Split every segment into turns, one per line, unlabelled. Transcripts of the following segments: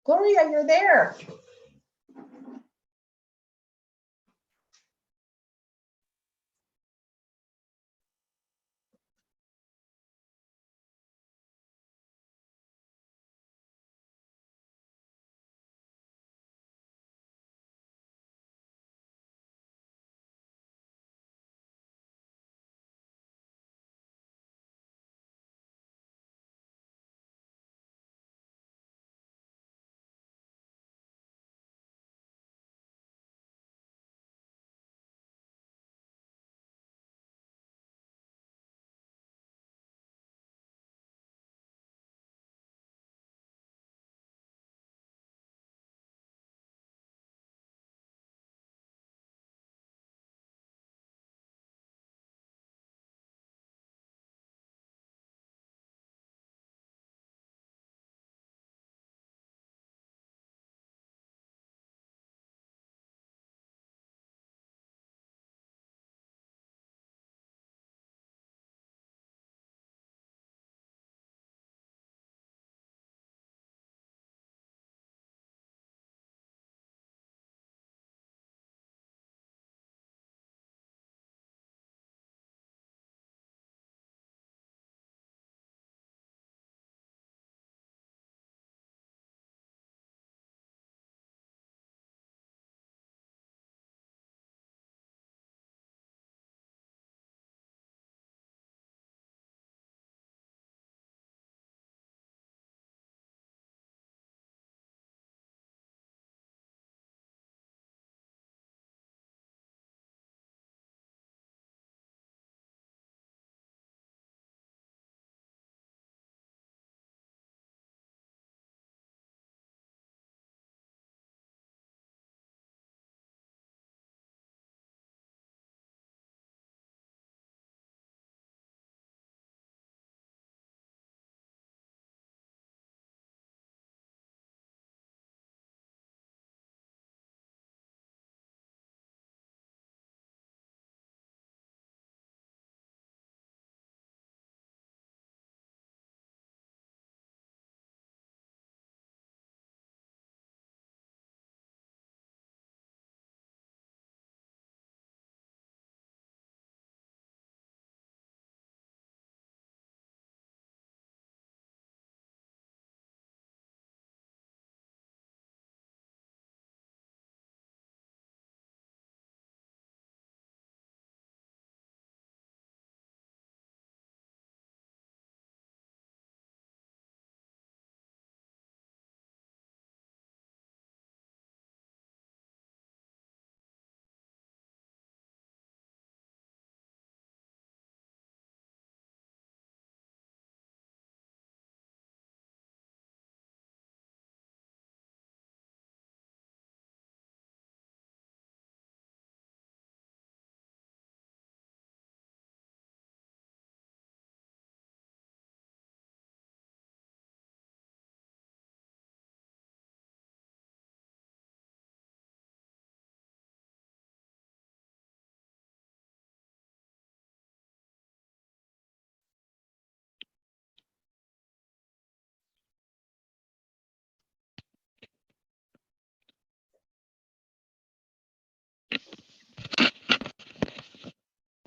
Gloria, you're there.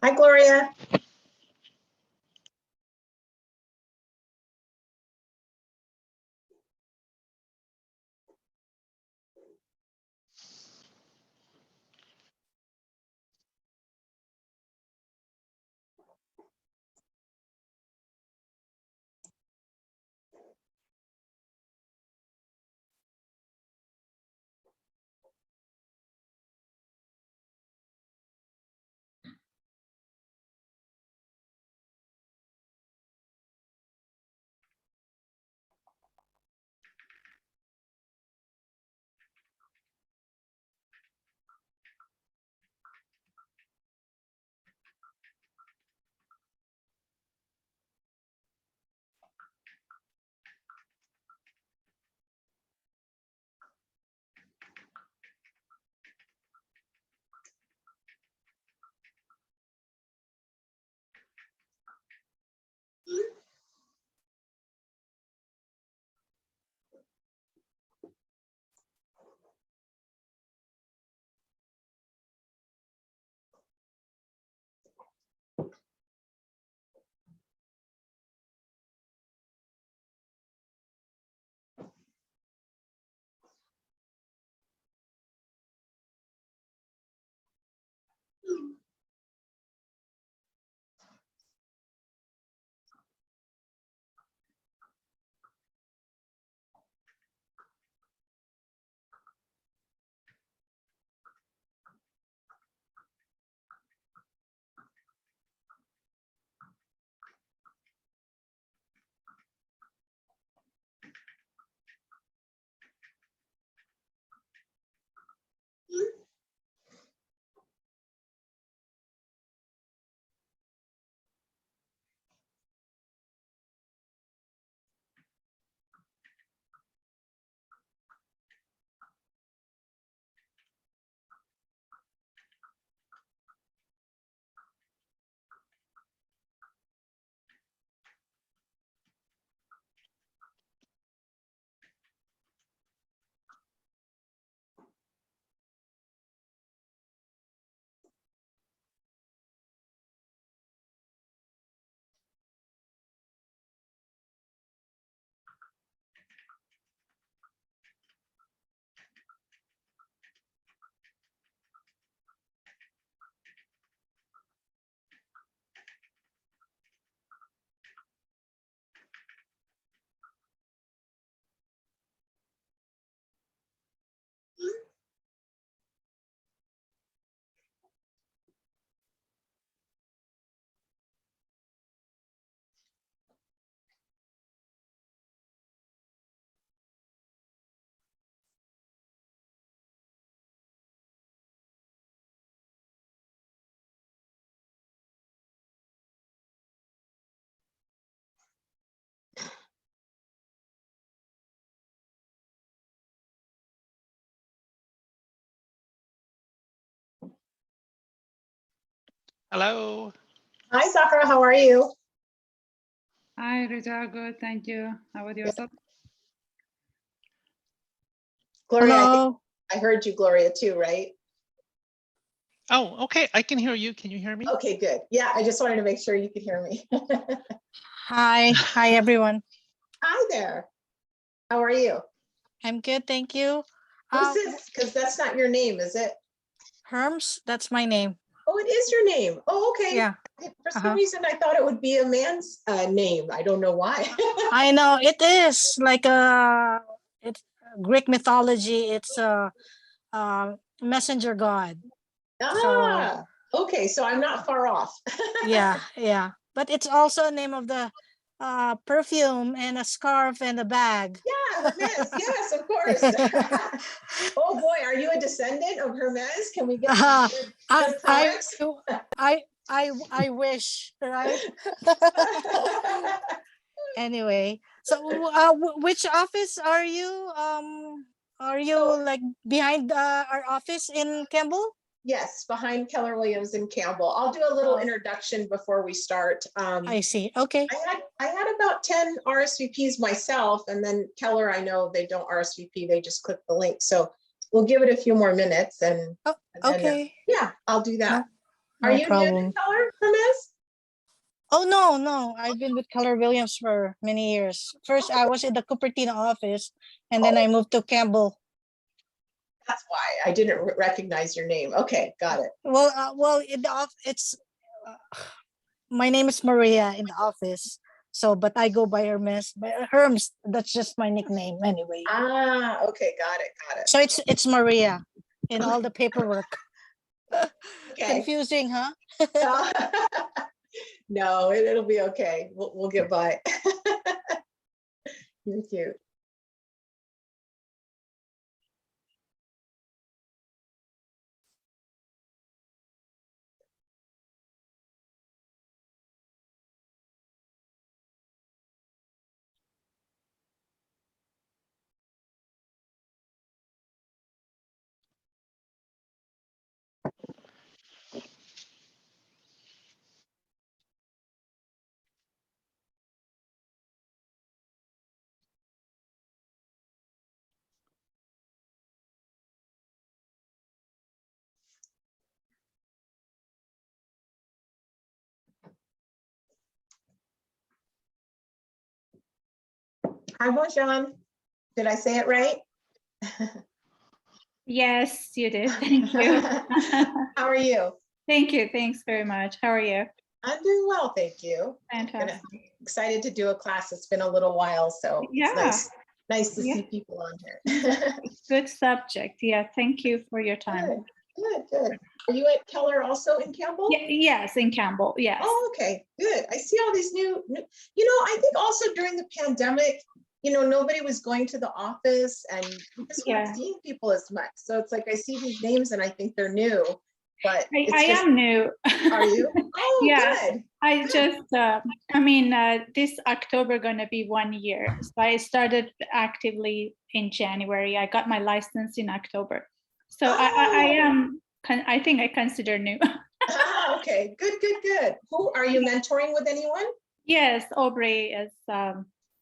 Hi, Gloria.
Hello.
Hi, Sakura. How are you?
Hi, Rita. Good, thank you. How about yourself?
Gloria, I think
Hello.
I heard you, Gloria, too, right?
Oh, okay. I can hear you. Can you hear me?
Okay, good. Yeah, I just wanted to make sure you could hear me.
Hi. Hi, everyone.
Hi there. How are you?
I'm good, thank you.
Who's this? Because that's not your name, is it?
Herms, that's my name.
Oh, it is your name. Oh, okay.
Yeah.
For some reason, I thought it would be a man's name. I don't know why.
I know it is like it's Greek mythology. It's a messenger god.
Ah, okay. So I'm not far off.
Yeah, yeah. But it's also a name of the perfume and a scarf and a bag.
Yeah, Hermes. Yes, of course. Oh boy, are you a descendant of Hermes? Can we get some good products?
I wish, right? Anyway, so which office are you? Are you
So-
like behind our office in Campbell?
Yes, behind Keller Williams and Campbell. I'll do a little
Oh.
introduction before we start.
I see. Okay.
I had about 10 RSVPs myself, and then Keller, I know they don't RSVP, they just click the link. So we'll give it a few more minutes and,
Oh,
and then,
okay.
yeah, I'll do that.
No
Are you new
problem.
to Keller, Hermes?
Oh no. I've been with Keller Williams for many years. First, I was in the Cupertino office, and then I moved to Campbell.
That's why I didn't recognize your name. Okay, got it.
Well, in the it's my name is Maria in the office. So, but I go by Hermes. But Herms, that's just my nickname anyway.
Ah, okay, got it.
So it's Maria in all the paperwork.
Okay.
Confusing, huh?
No, it'll be okay. We'll get by. You're cute. Hi, Bonjour. Did I say it right?
Yes, you did. Thank you.
How are you?
Thank you. Thanks very much. How are you?
I'm doing well, thank you.
Fantastic.
Excited to do a class. It's been a little while, so
Yeah.
it's nice to
Yeah.
see people on here.
Good subject. Yeah. Thank you for your time.
Good. Are you at Keller also in Campbell?
Yes, in Campbell. Yes.
Oh, okay, good. I see all these new, I think also during the pandemic, nobody was going to the office and we just weren't
Yeah.
seeing people as much. So it's like I see these names and I think they're new, but
I am new.
Are you? Oh,
Yeah.
good.
I just, this October gonna be 1 year. So I started actively in January. I got my license in October. So I think I consider new.
Ah, okay, good. Who are you mentoring with anyone?
Yes, Aubrey is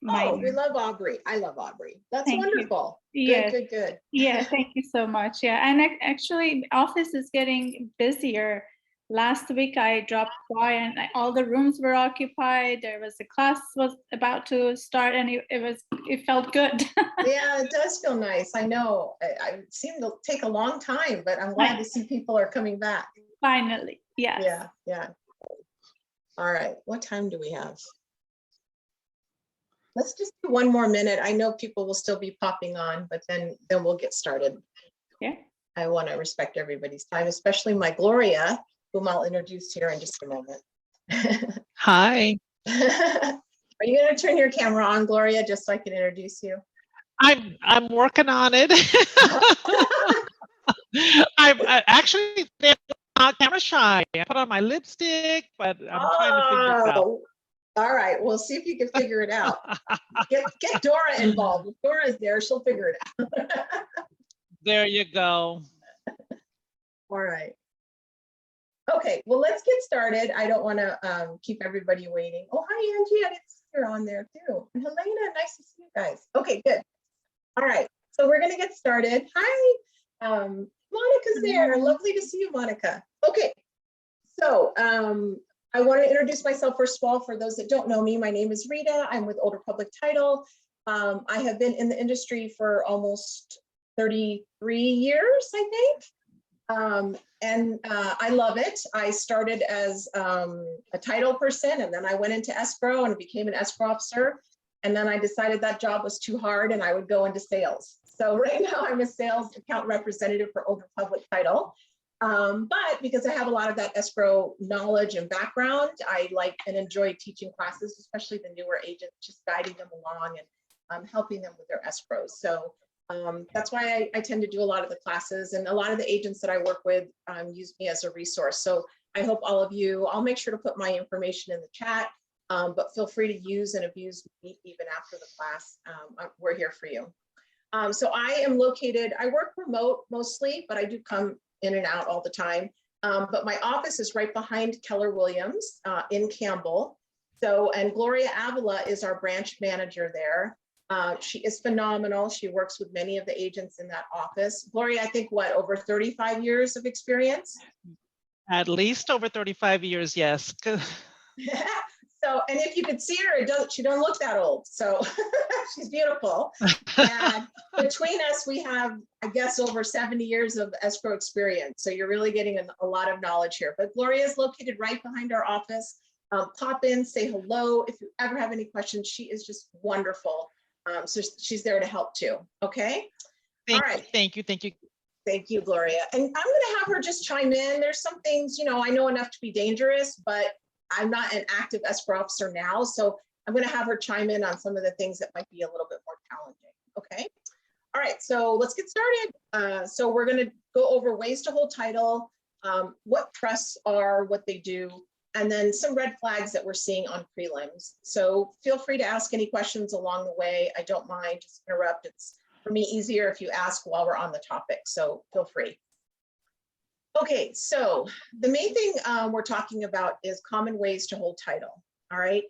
my.
Oh, we love Aubrey. I love Aubrey. That's
Thank you.
wonderful.
Yes.
Good.
Yeah, thank you so much. Yeah, and actually, office is getting busier. Last week I dropped by and all the rooms were occupied. There was a class was about to start, and it felt good.
Yeah, it does feel nice. I know. I seem to take a long time, but I'm glad to see people are coming back.
Finally, yes.
Yeah. All right. What time do we have? Let's just do one more minute. I know people will still be popping on, but then we'll get started.
Yeah.
I want to respect everybody's time, especially my Gloria, whom I'll introduce here in just a moment.
Hi.
Are you going to turn your camera on, Gloria, just so I can introduce you?
I'm working on it. I'm actually camera shy. I put on my lipstick, but I'm trying to figure it out.
All right, we'll see if you can figure it out. Get Dora involved. If Dora's there, she'll figure it out.
There you go.
All right. Okay, well, let's get started. I don't want to keep everybody waiting. Oh, hi, Angie. I didn't see you're on there too. And Helena, nice to see you guys. Okay, good. All right, so we're going to get started. Hi, Monica's there. Lovely to see you, Monica. Okay, so I want to introduce myself first of all. For those that don't know me, my name is Rita. I'm with Older Public Title. I have been in the industry for almost 33 years, I think. I love it. I started as a title person, and then I went into escrow and became an escrow officer. And then I decided that job was too hard and I would go into sales. So right now I'm a sales account representative for Older Public Title. But because I have a lot of that escrow knowledge and background, I like and enjoy teaching classes, especially the newer agents, just guiding them along and helping them with their escrows. So that's why I tend to do a lot of the classes, and a lot of the agents that I work with use me as a resource. So I hope all of you, I'll make sure to put my information in the chat, but feel free to use and abuse me even after the class. We're here for you. So I am located, I work remote mostly, but I do come in and out all the time. But my office is right behind Keller Williams in Campbell. So, and Gloria Avila is our branch manager there. She is phenomenal. She works with many of the agents in that office. Gloria, I think what, over 35 years of experience?
At least over 35 years, yes.
So, and if you could see her, she doesn't look that old. So she's beautiful. And between us, we have, I guess, over 70 years of escrow experience. So you're really getting a lot of knowledge here. But Gloria is located right behind our office. Pop in, say hello. If you ever have any questions, she is just wonderful. So she's there to help too. Okay. All right.
Thank you.
Thank you, Gloria. And I'm going to have her just chime in. There's some things, I know enough to be dangerous, but I'm not an active escrow officer now. So I'm going to have her chime in on some of the things that might be a little bit more challenging. Okay. All right. So let's get started. So we're going to go over ways to hold title, what trusts are, what they do, and then some red flags that we're seeing on prelims. So feel free to ask any questions along the way. I don't mind, just interrupt. It's for me easier if you ask while we're on the topic, so feel free. Okay, so the main thing we're talking about is common ways to hold title, all right?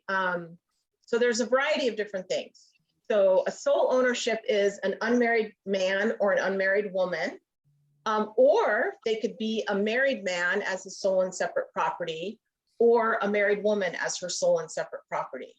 So there's a variety of different things. So a sole ownership is an unmarried man or an unmarried woman, or they could be a married man as a sole and separate property, or a married woman as her sole and separate property.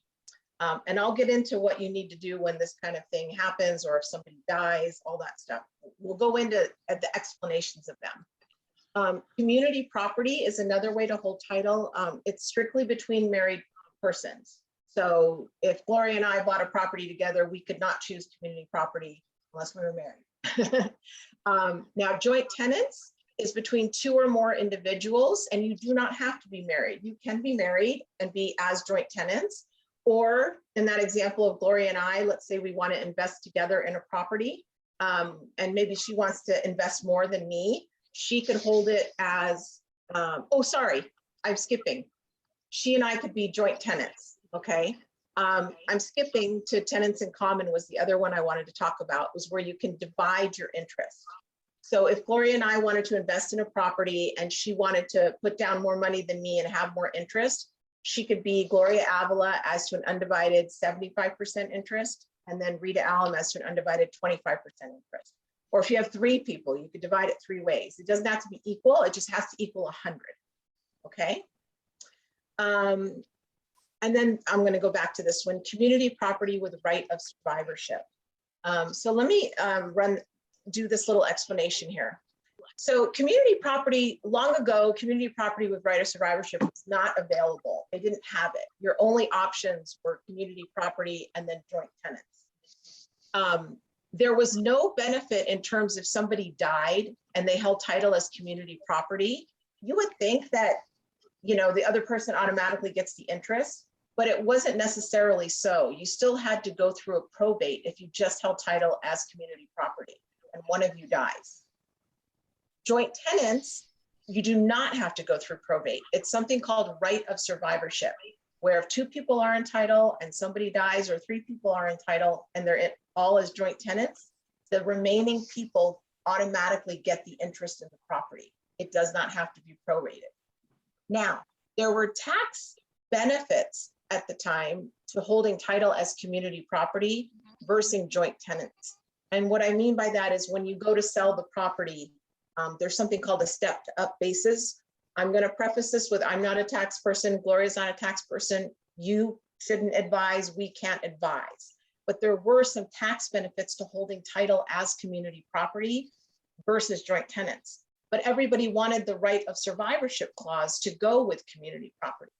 And I'll get into what you need to do when this kind of thing happens, or if somebody dies, all that stuff. We'll go into the explanations of them. Community property is another way to hold title. It's strictly between married persons. So if Gloria and I bought a property together, we could not choose community property unless we were married. Now, joint tenants is between two or more individuals, and you do not have to be married. You can be married and be as joint tenants, or in that example of Gloria and I, let's say we want to invest together in a property, and maybe she wants to invest more than me. She could hold it as, oh, sorry, I'm skipping. She and I could be joint tenants, okay? I'm skipping to tenants in common was the other one I wanted to talk about, was where you can divide your interest. So if Gloria and I wanted to invest in a property and she wanted to put down more money than me and have more interest, she could be Gloria Avila as to an undivided 75% interest, and then Rita Allen as to an undivided 25% interest. Or if you have three people, you could divide it three ways. It doesn't have to be equal, it just has to equal 100, okay? And then I'm gonna go back to this one, community property with right of survivorship. So let me do this little explanation here. So community property, long ago, community property with right of survivorship was not available. They didn't have it. Your only options were community property and then joint tenants. There was no benefit in terms of somebody died and they held title as community property. You would think that, the other person automatically gets the interest, but it wasn't necessarily so. You still had to go through a probate if you just held title as community property and one of you dies. Joint tenants, you do not have to go through probate. It's something called right of survivorship, where if two people are in title and somebody dies, or three people are in title and they're all as joint tenants, the remaining people automatically get the interest in the property. It does not have to be prorated. Now, there were tax benefits at the time to holding title as community property versus joint tenants. And what I mean by that is when you go to sell the property, there's something called a stepped up basis. I'm going to preface this with, I'm not a tax person, Gloria's not a tax person. You shouldn't advise, we can't advise. But there were some tax benefits to holding title as community property versus joint tenants. But everybody wanted the right of survivorship clause to go with community property.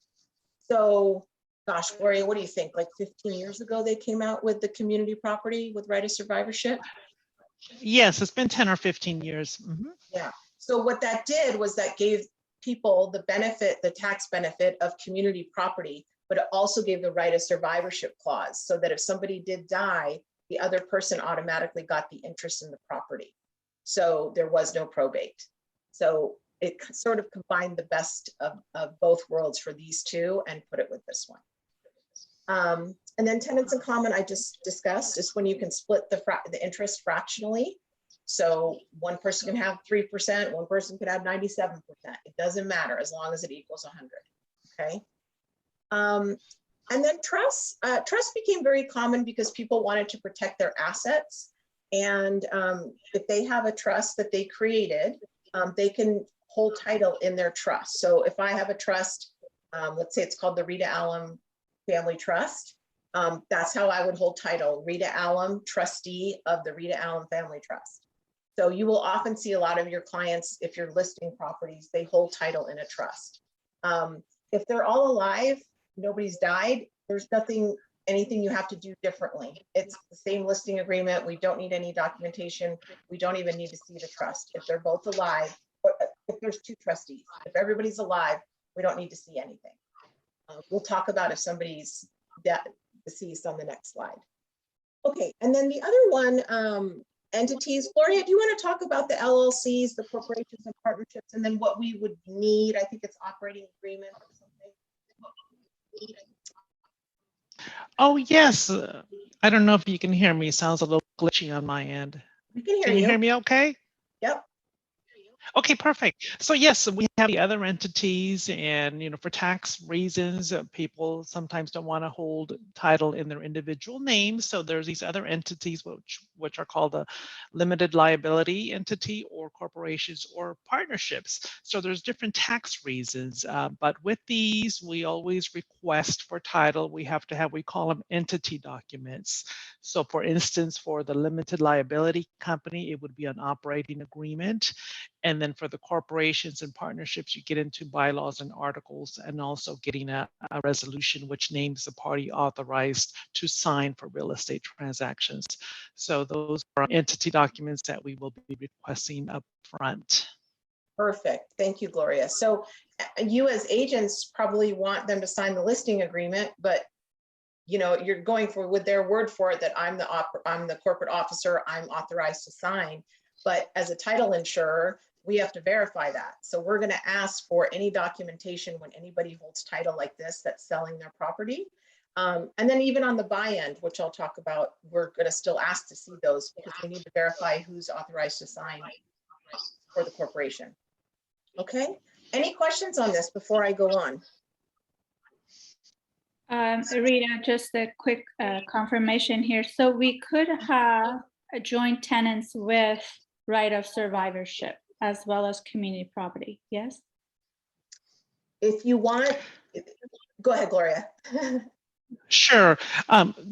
So, gosh, Gloria, what do you think? Like 15 years ago, they came out with the community property with right of survivorship?
Yes, it's been 10 or 15 years. Mhm.
Yeah. So what that did was that gave people the benefit, the tax benefit of community property, but it also gave the right of survivorship clause so that if somebody did die, the other person automatically got the interest in the property. So there was no probate. So it sort of combined the best of both worlds for these two and put it with this one. And then tenants in common, I just discussed, is when you can split the interest fractionally. So one person can have 3%, one person could have 97%. It doesn't matter as long as it equals 100, okay? And then trust became very common because people wanted to protect their assets. And if they have a trust that they created, they can hold title in their trust. So if I have a trust, let's say it's called the Rita Alum Family Trust, that's how I would hold title, Rita Alum, trustee of the Rita Alum Family Trust. So you will often see a lot of your clients, if you're listing properties, they hold title in a trust. If they're all alive, nobody's died, there's anything you have to do differently. It's the same listing agreement. We don't need any documentation. We don't even need to see the trust. If they're both alive, or if there's two trustees, if everybody's alive, we don't need to see anything. We'll talk about if somebody's deceased on the next slide. Okay, and then the other one, entities. Gloria, do you want to talk about the LLCs, the corporations and partnerships, and then what we would need? I think it's operating agreement or something.
Oh, yes. I don't know if you can hear me. Sounds a little glitchy on my end.
We can hear
Can you
you.
hear me okay?
Yep.
Okay, perfect. So yes, we have the other entities, and for tax reasons, people sometimes don't want to hold title in their individual names. So there's these other entities which are called a limited liability entity or corporations or partnerships. So there's different tax reasons, but with these, we always request for title. We have to have, we call them entity documents. So for instance, for the limited liability company, it would be an operating agreement. And then for the corporations and partnerships, you get into bylaws and articles, and also getting a resolution which names the party authorized to sign for real estate transactions. So those are entity documents that we will be requesting up front.
Perfect. Thank you, Gloria. So you as agents probably want them to sign the listing agreement, but you're going with their word for it that I'm the corporate officer, I'm authorized to sign. But as a title insurer, we have to verify that. So we're going to ask for any documentation when anybody holds title like this that's selling their property. And then even on the buy end, which I'll talk about, we're going to still ask to see those because we need to verify who's authorized to sign for the corporation. Okay. Any questions on this before I go on?
Rita, just a quick confirmation here. So we could have a joint tenants with right of survivorship as well as community property, yes?
If you want, go ahead, Gloria.
Sure.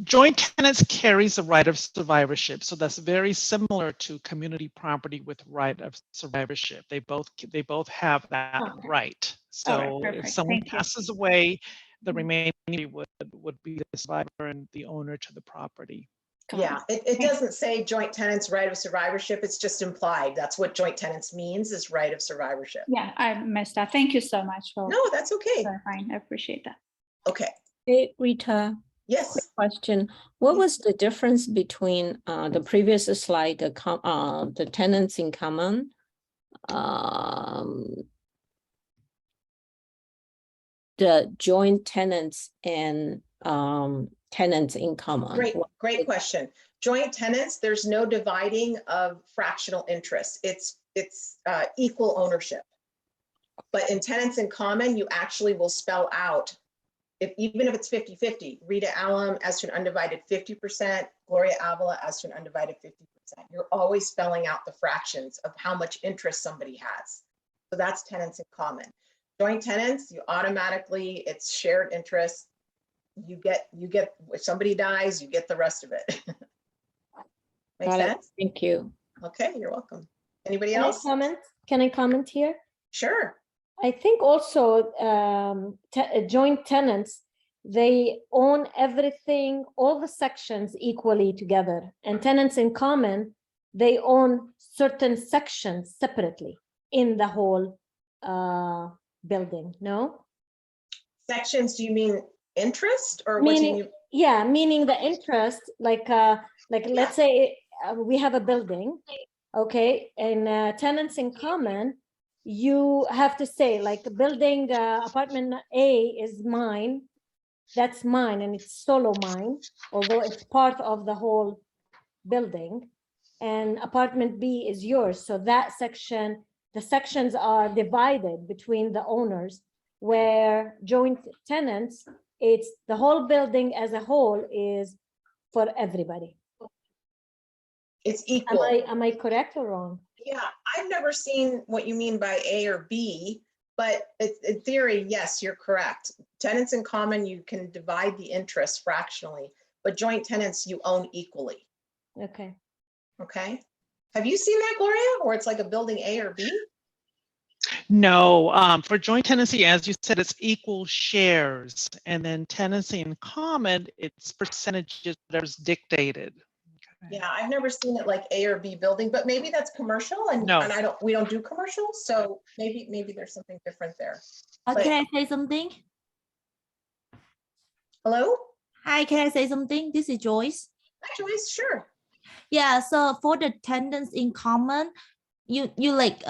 Joint tenants carries the right of survivorship. So that's very similar to community property with right of survivorship. They both have that right. So if someone passes away, the remaining would be the survivor and the owner to the property.
Yeah, it doesn't say joint tenants right of survivorship. It's just implied. That's what joint tenants means, is right of survivorship.
Yeah, I missed that. Thank you so much for
No, that's okay.
clarifying. I appreciate that.
Okay.
Hey, Rita.
Yes.
Quick question. What was the difference between the previous slide, the tenants in common, the joint tenants and tenants in common?
Great question. Joint tenants, there's no dividing of fractional interest. It's equal ownership. But in tenants in common, you actually will spell out, even if it's 50-50, Rita Alum as to an undivided 50%, Gloria Avila as to an undivided 50%. You're always spelling out the fractions of how much interest somebody has. So that's tenants in common. Joint tenants, you automatically, it's shared interest. You get, if somebody dies, you get the rest of it. Make
Got it.
sense?
Thank you.
Okay, you're welcome. Anybody
Can I
else?
comment? Can I comment here?
Sure.
I think also joint tenants, they own everything, all the sections equally together. And tenants in common, they own certain sections separately in the whole building, no?
Sections, do you mean interest or what do you
Meaning,
mean?
yeah, meaning the interest, like let's say we have a building, okay, and tenants in common, you have to say like building apartment A is mine, that's mine, and it's solo mine, although it's part of the whole building, and apartment B is yours. So that section, the sections are divided between the owners, where joint tenants, it's the whole building as a whole is for everybody.
It's equal.
Am I correct or wrong?
Yeah, I've never seen what you mean by A or B, but in theory, yes, you're correct. Tenants in common, you can divide the interest fractionally, but joint tenants you own equally.
Okay.
Okay. Have you seen that, Gloria, where it's like a building A or B?
No, for joint tenancy, as you said, it's equal shares, and then tenancy in common, it's percentages that is dictated. Okay.
Yeah, I've never seen it like A or B building, but maybe that's commercial and,
No.
and we don't do commercial. So maybe there's something different there. But-
Can I say something?
Hello?
Hi, can I say something? This is Joyce.
Hi, Joyce, sure.
Yeah, so for the tenants in common, you like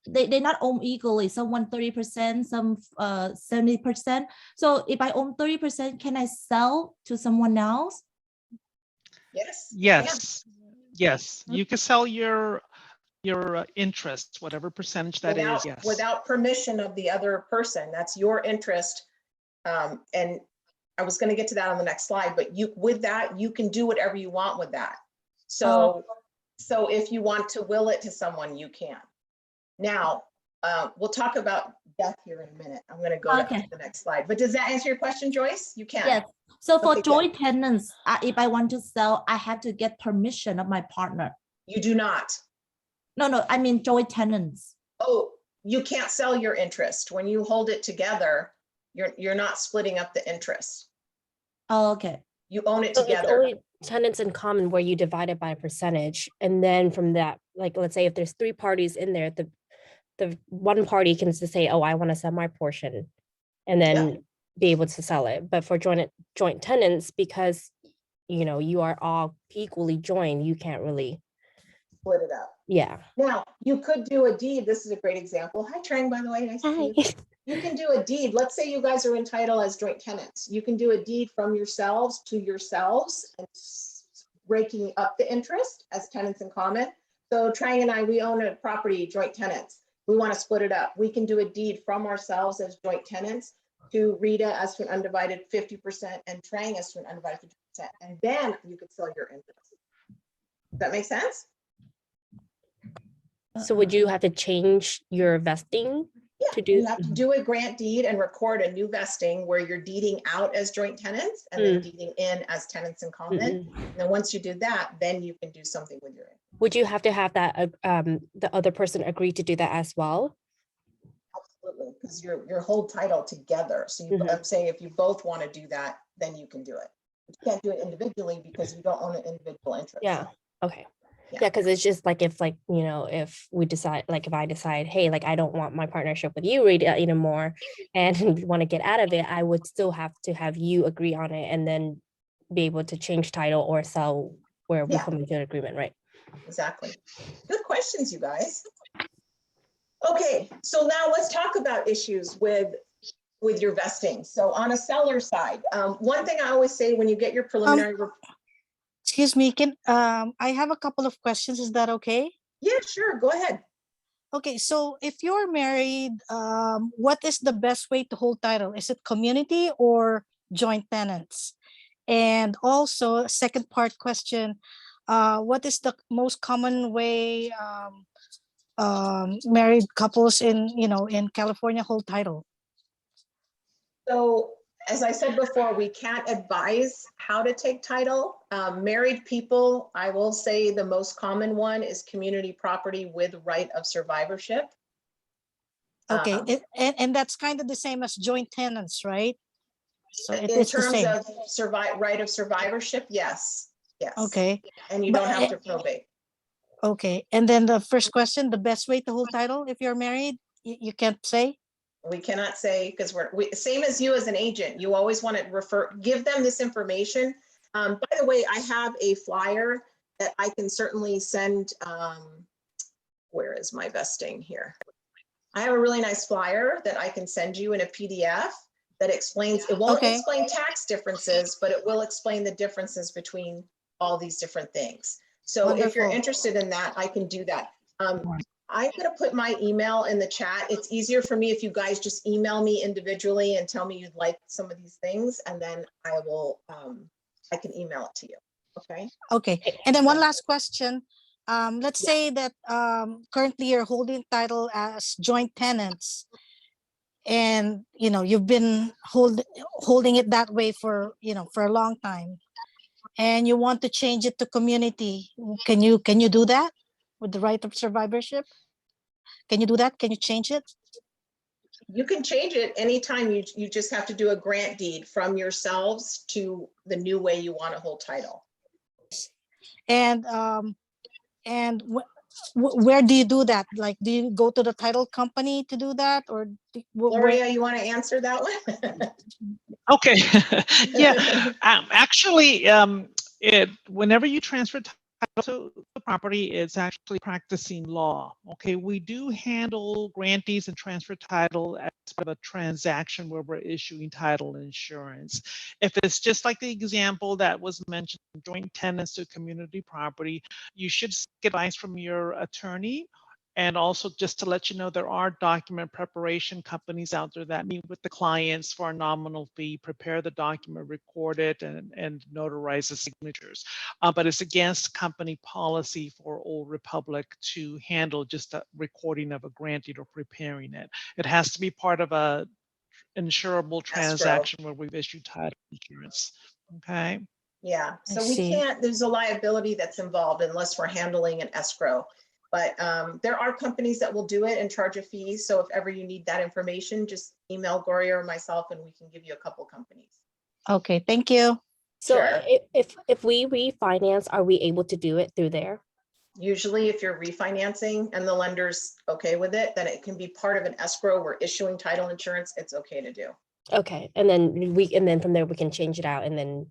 they not own equally, some 30%, some 70%. So if I own 30%, can I sell to someone else?
Yes.
Yes, yes, you can sell your interest, whatever percentage that is. Yes.
Without permission of the other person. That's your interest. And I was going to get to that on the next slide, but with that, you can do whatever you want with that. So if you want to will it to someone, you can. Now, we'll talk about death here in a minute. I'm going to go to the next slide. But does that answer your question, Joyce? You can.
Yes. So for
Okay,
joint tenants, if I want to sell, I have to get permission of my partner.
You do not.
No, I mean joint tenants.
Oh, you can't sell your interest. When you hold it together, you're not splitting up the interest.
Oh, okay.
You own it
So it's
together.
only tenants in common where you divide it by a percentage. And then from that, like, let's say if there's 3 parties in there, the one party can just say, oh, I want to sell my portion and then be able to sell it. But for joint tenants, because, you know, you are all equally joined, you can't really
Split it up.
Yeah.
Now, you could do a deed. This is a great example. Hi, Trang, by the way. Nice to see you. You can do a deed. Let's say you guys are entitled as joint tenants. You can do a deed from yourselves to yourselves and breaking up the interest as tenants in common. So Trang and I, we own a property, joint tenants. We want to split it up. We can do a deed from ourselves as joint tenants to Rita as to an undivided 50% and Trang as to an undivided 50%. And then you could sell your interest. Does that make sense?
So would you have to change your vesting to do?
You have to do a grant deed and record a new vesting where you're deeding out as joint tenants and then deeding in as tenants in common. And then once you do that, then you can do something with your.
Would you have to have that the other person agree to do that as well?
Absolutely, because you're whole title together. So I'm saying if you both want to do that, then you can do it. But you can't do it individually because you don't own an individual interest.
Yeah. Okay.
Yeah.
Yeah, because it's just like if if we decide, like if I decide, hey, like I don't want my partnership with you Rita anymore and want to get out of it, I would still have to have you agree on it and then be able to change title or sell where we come into an agreement, right?
Exactly. Good questions, you guys. Okay, so now let's talk about issues with your vesting. So on a seller side, one thing I always say when you get your preliminary
Excuse me, I have a couple of questions. Is that okay?
Yeah, sure. Go ahead.
Okay, so if you're married, what is the best way to hold title? Is it community or joint tenants? And also, second part question, what is the most common way married couples in, in California hold title?
So as I said before, we can't advise how to take title. Married people, I will say the most common one is community property with right of survivorship.
Okay, and that's kind of the same as joint tenants, right? So it
In
is the
terms
same.
of right of survivorship, yes, yes.
Okay,
And you
But,
don't have to probate.
okay. And then the first question, the best way to hold title if you're married, you can't say?
We cannot say, because same as you as an agent, you always want to give them this information. By the way, I have a flyer that I can certainly send. Where is my vesting here? I have a really nice flyer that I can send you in a PDF that explains, it won't
Okay.
explain tax differences, but it will explain the differences between all these different things. So if you're
Wonderful.
interested in that, I can do that. I'm going to put my email in the chat. It's easier for me if you guys just email me individually and tell me you'd like some of these things, and then I will, I can email it to you. Okay.
Okay. And then one last question. Let's say that currently you're holding title as joint tenants, and you've been holding it that way for for a long time, and you want to change it to community. Can you do that with the right of survivorship? Can you do that? Can you change it?
You can change it anytime. You just have to do a grant deed from yourselves to the new way you want to hold title.
And where do you do that? Like, do you go to the title company to do that, or
Gloria, you want to answer that one?
Okay. Yeah. Actually, whenever you transfer title to the property, it's actually practicing law. Okay. We do handle grantees and transfer title as part of a transaction where we're issuing title insurance. If it's just like the example that was mentioned, joint tenants to community property, you should get advice from your attorney. And also, just to let you know, there are document preparation companies out there that meet with the clients for a nominal fee, prepare the document, record it, and notarize the signatures. But it's against company policy for Old Republic to handle just a recording of a grant deed or preparing it. It has to be part of a insurable transaction where we've issued title insurance. Okay.
Yeah.
I
So we
see.
can't, there's a liability that's involved unless we're handling an escrow. But there are companies that will do it and charge a fee. So if ever you need that information, just email Gloria or myself and we can give you a couple companies.
Okay, thank you.
So
Sure.
if we refinance, are we able to do it through there?
Usually if you're refinancing and the lender's okay with it, then it can be part of an escrow. We're issuing title insurance. It's okay to do.
Okay, and then from there we can change it out, and then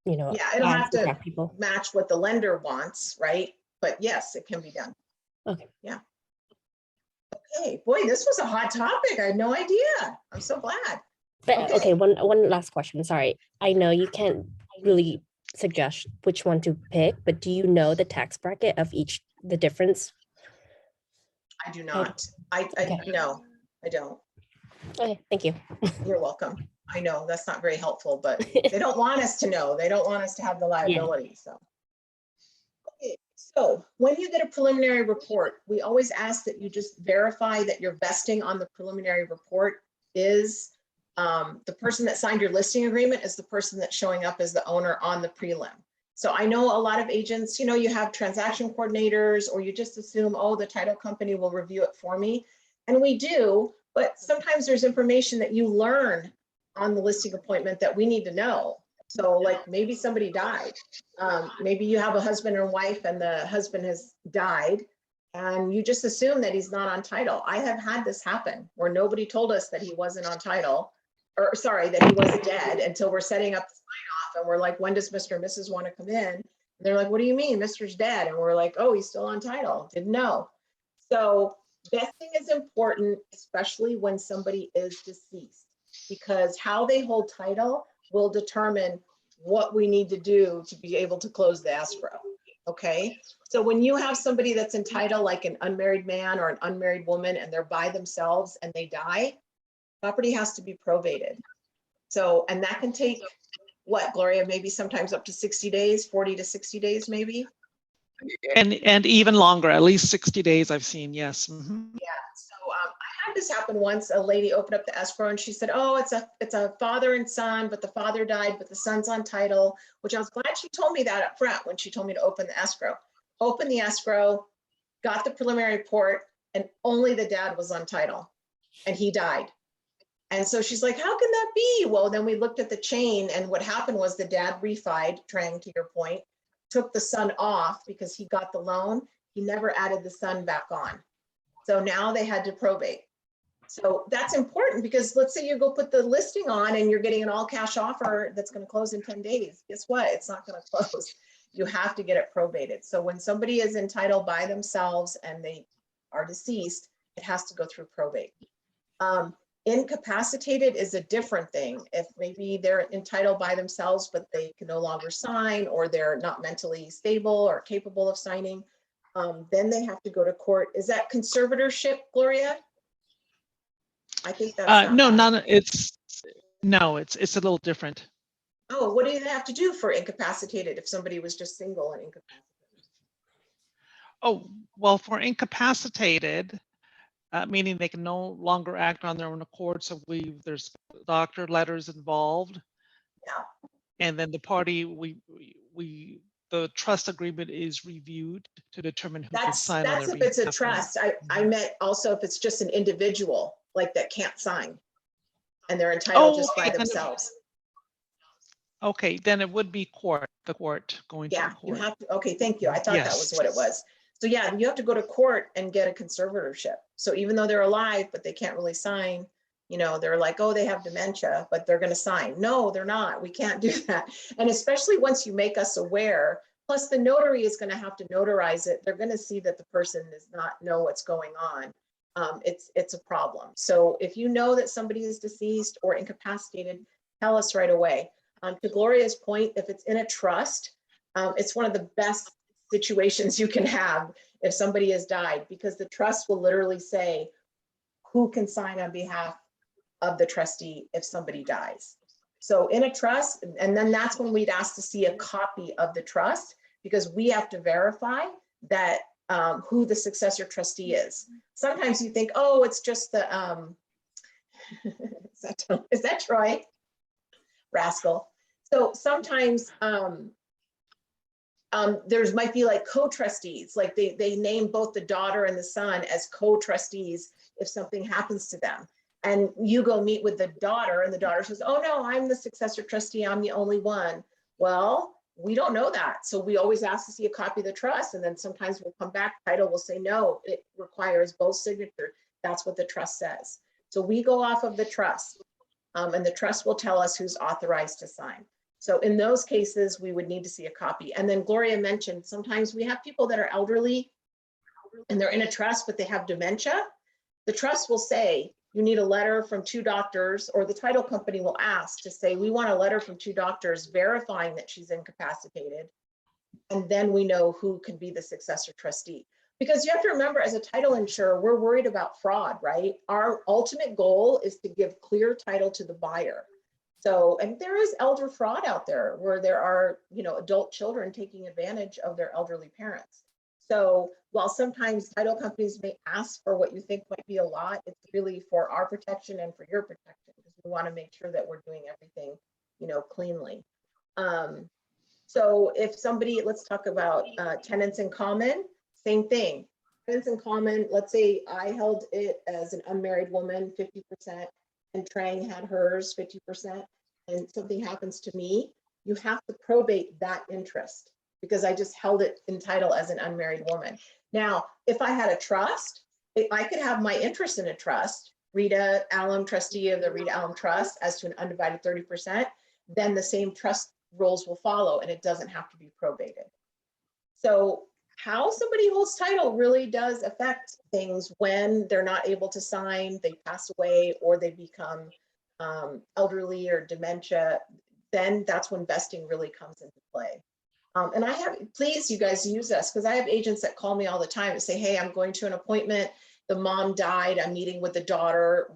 Yeah, it'll
add
have
some
to
tax people.
match what the lender wants, right? But yes, it can be done.
Okay.
Yeah. Okay, boy, this was a hot topic. I had no idea. I'm so glad.
But okay, one last question. Sorry, I know you can't really suggest which one to pick, but do you know the tax bracket of the difference?
I do not.
Okay.
No, I don't.
Okay, thank you.
You're welcome. I know that's not very helpful, but they don't want us to know. They don't want us to have the liability. So. Okay, so when you get a preliminary report, we always ask that you just verify that your vesting on the preliminary report is the person that signed your listing agreement is the person that's showing up as the owner on the prelim. So I know a lot of agents, you have transaction coordinators, or you just assume, oh, the title company will review it for me. And we do, but sometimes there's information that you learn on the listing appointment that we need to know. So like maybe somebody died. Maybe you have a husband and wife and the husband has died and you just assume that he's not on title. I have had this happen where nobody told us that he wasn't on title, or sorry, that he was dead until we're setting up the sign off and we're like, when does Mr. and Mrs. want to come in? And they're like, what do you mean? Mr.'s dead. And we're like, oh, he's still on title. Didn't know. So vesting is important, especially when somebody is deceased, because how they hold title will determine what we need to do to be able to close the escrow. Okay, so when you have somebody that's in title, like an unmarried man or an unmarried woman, and they're by themselves and they die, property has to be probated. So, and that can take, what, Gloria, maybe sometimes up to 60 days, 40 to 60 days, maybe?
And even longer, at least 60 days I've seen, yes. Mhm.
Yeah, so I had this happen once. A lady opened up the escrow and she said, oh, it's a father and son, but the father died, but the son's on title, which I was glad she told me that up front when she told me to open the escrow. Open the escrow, got the preliminary report, and only the dad was on title, and he died. And so she's like, how can that be? Well, then we looked at the chain, and what happened was the dad refied, Trang, to your point, took the son off because he got the loan. He never added the son back on. So now they had to probate. So that's important because let's say you go put the listing on and you're getting an all cash offer that's going to close in 10 days. Guess what? It's not going to close. You have to get it probated. So when somebody is entitled by themselves and they are deceased, it has to go through probate. Incapacitated is a different thing. If maybe they're entitled by themselves, but they can no longer sign, or they're not mentally stable or capable of signing, then they have to go to court. Is that conservatorship, Gloria? I think that's
No,
not.
none. It's a little different.
Oh, what do you have to do for incapacitated if somebody was just single and incapacitated?
Oh, well, for incapacitated, meaning they can no longer act on their own accord. So there's doctor letters involved.
Yeah.
And then the party, the trust agreement is reviewed to determine who can sign on
That's
their
if it's a
behalf.
trust. I meant also if it's just an individual, like that can't sign and they're entitled just by themselves.
Okay, then it would be the court going to
Yeah,
the
you
court.
have to, okay, thank you. I thought that was
Yes.
what it was. So yeah, you have to go to court and get a conservatorship. So even though they're alive, but they can't really sign, you know, they're like, oh, they have dementia, but they're gonna sign. No, they're not. We can't do that. And especially once you make us aware, plus the notary is gonna have to notarize it. They're gonna see that the person does not know what's going on. It's a problem. So if you know that somebody is deceased or incapacitated, tell us right away. To Gloria's point, if it's in a trust, it's one of the best situations you can have if somebody has died, because the trust will literally say who can sign on behalf of the trustee if somebody dies. So in a trust, and then that's when we'd ask to see a copy of the trust, because we have to verify that who the successor trustee is. Sometimes you think, oh, it's just the, is that Troy? Rascal. So sometimes there's might be like co-trustees, like they name both the daughter and the son as co-trustees if something happens to them. And you go meet with the daughter and the daughter says, oh no, I'm the successor trustee, I'm the only one. Well, we don't know that. So we always ask to see a copy of the trust. And then sometimes we'll come back, title will say, no, it requires both signatures. That's what the trust says. So we go off of the trust. And the trust will tell us who's authorized to sign. So in those cases, we would need to see a copy. And then Gloria mentioned, sometimes we have people that are elderly and they're in a trust, but they have dementia. The trust will say, you need a letter from 2 doctors, or the title company will ask to say, we want a letter from 2 doctors verifying that she's incapacitated. And then we know who can be the successor trustee. Because you have to remember, as a title insurer, we're worried about fraud, right? Our ultimate goal is to give clear title to the buyer. So, and there is elder fraud out there where there are, you know, adult children taking advantage of their elderly parents. So while sometimes title companies may ask for what you think might be a lot, it's really for our protection and for your protection, because we want to make sure that we're doing everything, you know, cleanly. So if somebody, let's talk about tenants in common. Same thing, tenants in common. Let's say I held it as an unmarried woman, 50%, and Trang had hers, 50%, and something happens to me, you have to probate that interest because I just held it in title as an unmarried woman. Now, if I had a trust, I could have my interest in a trust, Rita Alum, trustee of the Rita Alum Trust, as to an undivided 30%, then the same trust rules will follow and it doesn't have to be probated. So how somebody holds title really does affect things when they're not able to sign, they pass away, or they become elderly or dementia. Then that's when vesting really comes into play. And I have, please, you guys use us, because I have agents that call me all the time and say, hey, I'm going to an appointment. The mom died. I'm meeting with the daughter.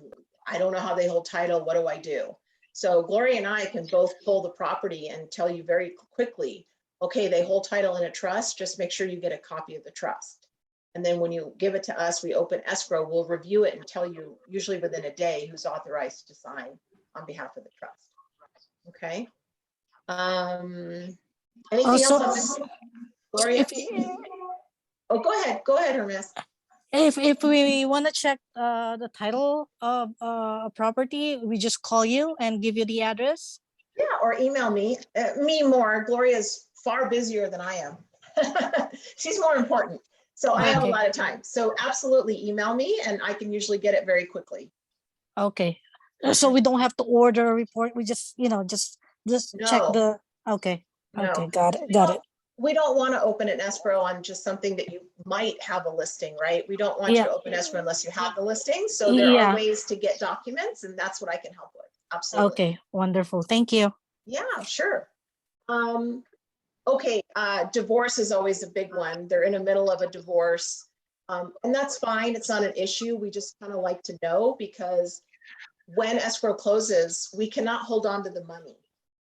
I don't know how they hold title. What do I do? So Gloria and I can both pull the property and tell you very quickly, okay, they hold title in a trust. Just make sure you get a copy of the trust. And then when you give it to us, we open escrow. We'll review it and tell you, usually within a day, who's authorized to sign on behalf of the trust. Okay. Anything else on this, Gloria? Oh, go ahead, Hermes.
If we want to check the title of a property, we just call you and give you the address.
Yeah, or email me. Me more. Gloria's far busier than I am. She's more important. So I have a
Okay.
lot of time. So absolutely email me and I can usually get it very quickly.
Okay. So we don't have to order a report. We just, just check
No.
the, okay.
No.
Okay. Got it.
We don't want to open an escrow on just something that you might have a listing, right? We don't want you to open escrow unless you have the listing. So there are ways to get documents, and that's what I can help with. Absolutely.
Okay. Wonderful. Thank you.
Yeah, sure. Okay, divorce is always a big one. They're in the middle of a divorce. And that's fine. It's not an issue. We just kind of like to know, because when escrow closes, we cannot hold on to the money.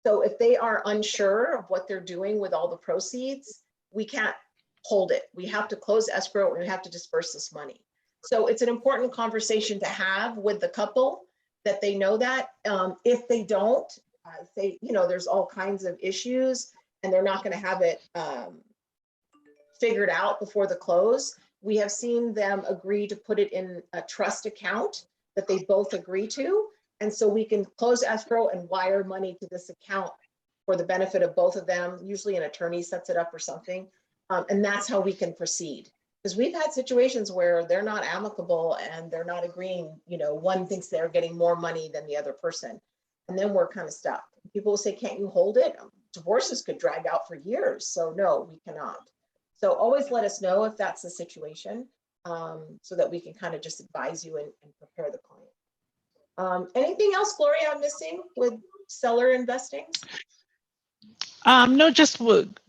So if they are unsure of what they're doing with all the proceeds, we can't hold it. We have to close escrow and we have to disperse this money. So it's an important conversation to have with the couple, that they know that. If they don't, say, there's all kinds of issues and they're not going to have it figured out before the close, we have seen them agree to put it in a trust account that they both agree to. And so we can close escrow and wire money to this account for the benefit of both of them. Usually an attorney sets it up or something. And that's how we can proceed. Because we've had situations where they're not amicable and they're not agreeing, one thinks they're getting more money than the other person. And then we're kind of stuck. People will say, can't you hold it? Divorces could drag out for years. So no, we cannot. So always let us know if that's the situation, so that we can kind of just advise you and prepare the client. Anything else, Gloria, I'm missing with seller investing?
No, just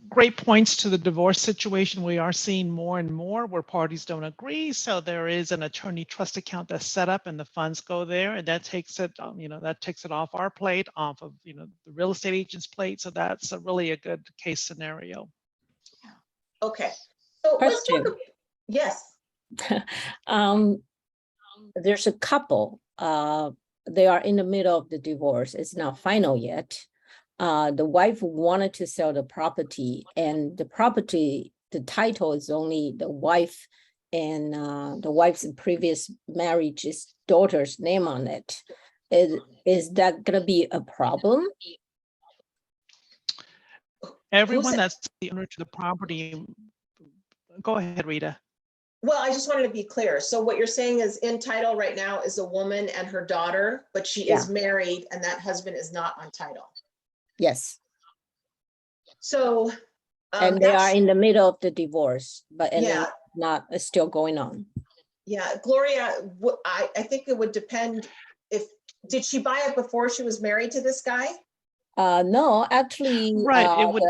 great points to the divorce situation. We are seeing more and more where parties don't agree. So there is an attorney trust account that's set up and the funds go there, and that takes it, that takes it off our plate, off of, the real estate agent's plate. So that's really a good case scenario.
Okay. So let's talk about, yes.
There's a couple, they are in the middle of the divorce. It's not final yet. The wife wanted to sell the property, and the property, the title is only the wife and the wife's previous marriage's daughter's name on it. Is that going to be a problem?
Everyone that's the owner to the property. Go ahead, Rita.
Well, I just wanted to be clear. So what you're saying is, in title right now is a woman and her daughter, but she is married and that husband is not on title.
Yes.
So
and they are in the middle of the divorce, but
yeah,
not still going on.
Yeah, Gloria, I think it would depend. Did she buy it before she was married to this guy?
No, actually,
right. It would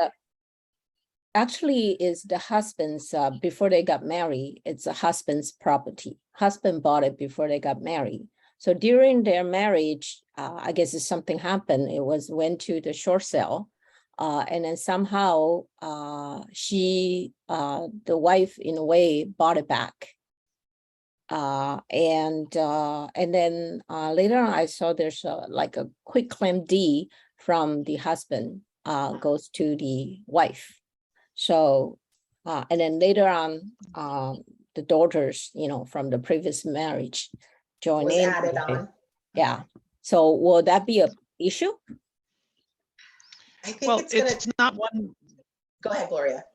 actually is the husband's, before they got married, it's a husband's property. Husband bought it before they got married. So during their marriage, I guess something happened. It went to the short sale. And then somehow the wife in a way bought it back. And then later on, I saw there's like a quick claim deed from the husband goes to the wife. So, and then later on, the daughters, from the previous marriage join in.
Added on.
Yeah. So will that be an issue?
I think it's
not one.
Go ahead, Gloria.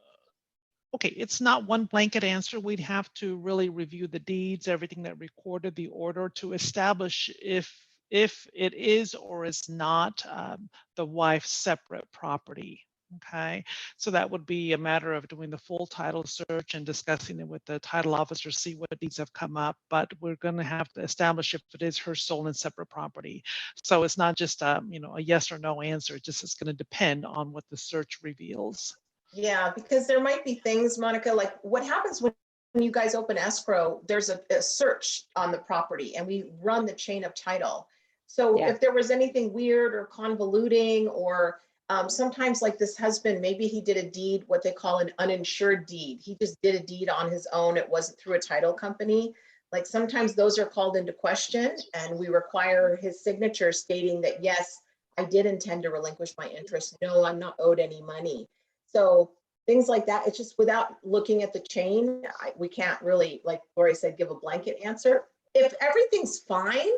Okay, it's not one blanket answer. We'd have to really review the deeds, everything that recorded the order to establish if it is or is not the wife's separate property. Okay, so that would be a matter of doing the full title search and discussing it with the title officer, see what deeds have come up, but we're going to have to establish if it is her sole and separate property. So it's not just a yes or no answer. It's going to depend on what the search reveals.
Yeah, because there might be things, Monica, like what happens when you guys open escrow, there's a search on the property and we run the chain of title. So
Yeah.
if there was anything weird or convoluting, or sometimes like this husband, maybe he did a deed, what they call an uninsured deed. He just did a deed on his own. It wasn't through a title company. Like sometimes those are called into question and we require his signature stating that, yes, I did intend to relinquish my interest. No, I'm not owed any money. So things like that, it's just without looking at the chain, we can't really, like Gloria said, give a blanket answer. If everything's fine,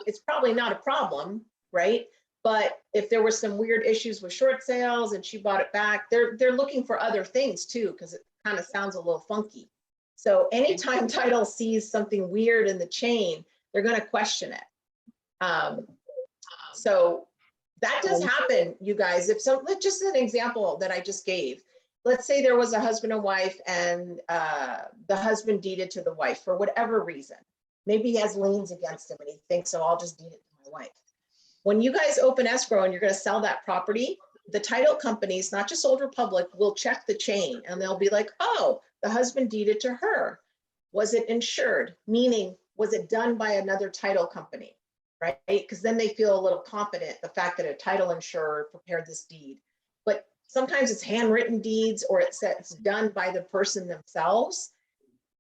it's probably not a problem, right? But if there were some weird issues with short sales and she bought it back, they're looking for other things too, because it kind of sounds a little funky. So anytime title sees something weird in the chain, they're going to question it. So that does happen, you guys. If so, just an example that I just gave. Let's say there was a husband and wife and the husband deeded to the wife for whatever reason. Maybe he has liens against him and he thinks, so I'll just deed it to my wife. When you guys open escrow and you're going to sell that property, the title companies, not just Old Republic, will check the chain and they'll be like, oh, the husband deeded to her. Was it insured? Meaning, was it done by another title company? Right? Because then they feel a little confident, the fact that a title insurer prepared this deed. But sometimes it's handwritten deeds or it's done by the person themselves.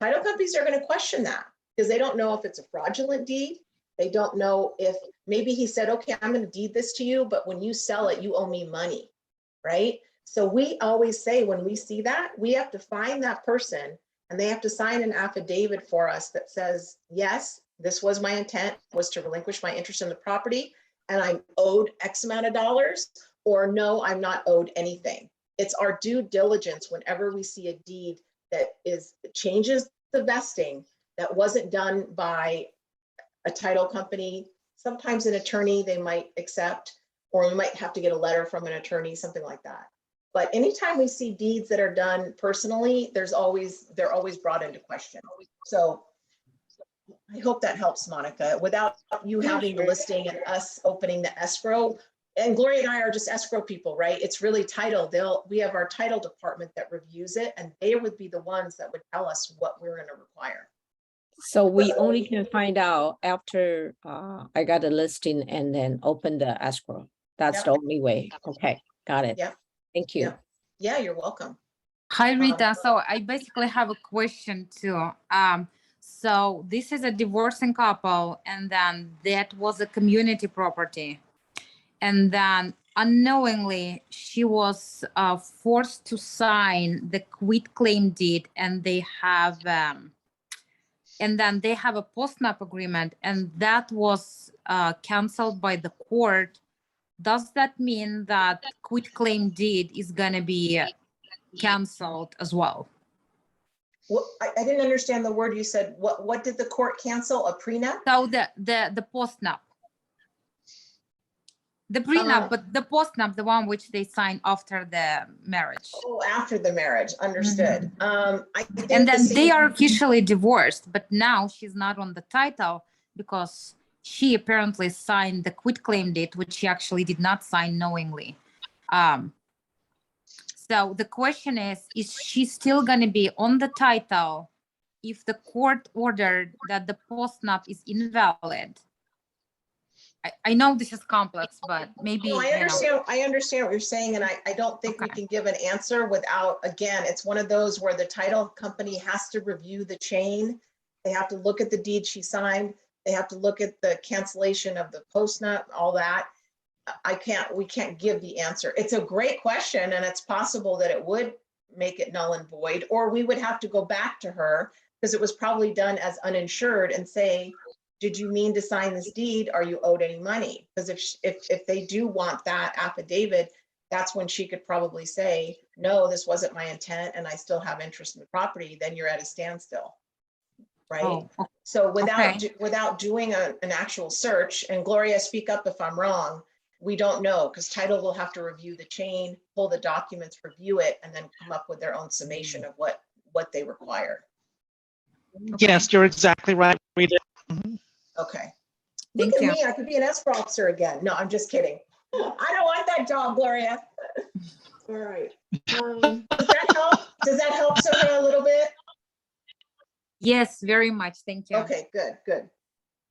Title companies are going to question that because they don't know if it's a fraudulent deed. They don't know if maybe he said, okay, I'm going to deed this to you, but when you sell it, you owe me money, right? So we always say when we see that, we have to find that person and they have to sign an affidavit for us that says, yes, this was my intent, was to relinquish my interest in the property and I'm owed X amount of dollars, or no, I'm not owed anything. It's our due diligence whenever we see a deed that changes the vesting that wasn't done by a title company. Sometimes an attorney they might accept, or we might have to get a letter from an attorney, something like that. But anytime we see deeds that are done personally, they're always brought into question. So I hope that helps, Monica. Without you having the listing and us opening the escrow, and Gloria and I are just escrow people, right? It's really title. We have our title department that reviews it, and they would be the ones that would tell us what we're going to require.
So we only can find out after I got a listing and then open the escrow. That's the only way. Okay, got it.
Yeah.
Thank you.
Yeah, you're welcome.
Hi, Rita. So I basically have a question too. So this is a divorcing couple, and then that was a community property. And then unknowingly, she was forced to sign the quitclaim deed, and they have, and then they have a postnup agreement, and that was canceled by the court. Does that mean that quitclaim deed is going to be canceled as well?
Well, I didn't understand the word you said. What did the court cancel? A prenup?
So the postnup. The prenup, but the postnup, the one which they sign after the marriage.
Oh, after the marriage, understood. I think
and then they are officially divorced, but now she's not on the title because she apparently signed the quitclaim deed, which she actually did not sign knowingly. So the question is she still going to be on the title if the court ordered that the postnup is invalid? I know this is complex, but maybe.
No, I understand what you're saying, and I don't think we can give an answer without, again, it's one of those where the title company has to review the chain. They have to look at the deed she signed. They have to look at the cancellation of the postnup, all that. We can't give the answer. It's a great question, and it's possible that it would make it null and void, or we would have to go back to her because it was probably done as uninsured and say, did you mean to sign this deed? Are you owed any money? Because if they do want that affidavit, that's when she could probably say, no, this wasn't my intent and I still have interest in the property. Then you're at a standstill, right?
Oh,
so without doing an actual search, and Gloria, speak up if I'm wrong, we don't know because title will have to review the chain, pull the documents, review it, and then come up with their own summation of what they require.
Yes, you're exactly right, Rita. Mhm.
Okay.
Thank
Look at
you.
me, I could be an escrow officer again. No, I'm just kidding. I don't want that job, Gloria. All right. Does that help? Does that help, Sonia, a little bit?
Yes, very much. Thank you.
Okay, good, good.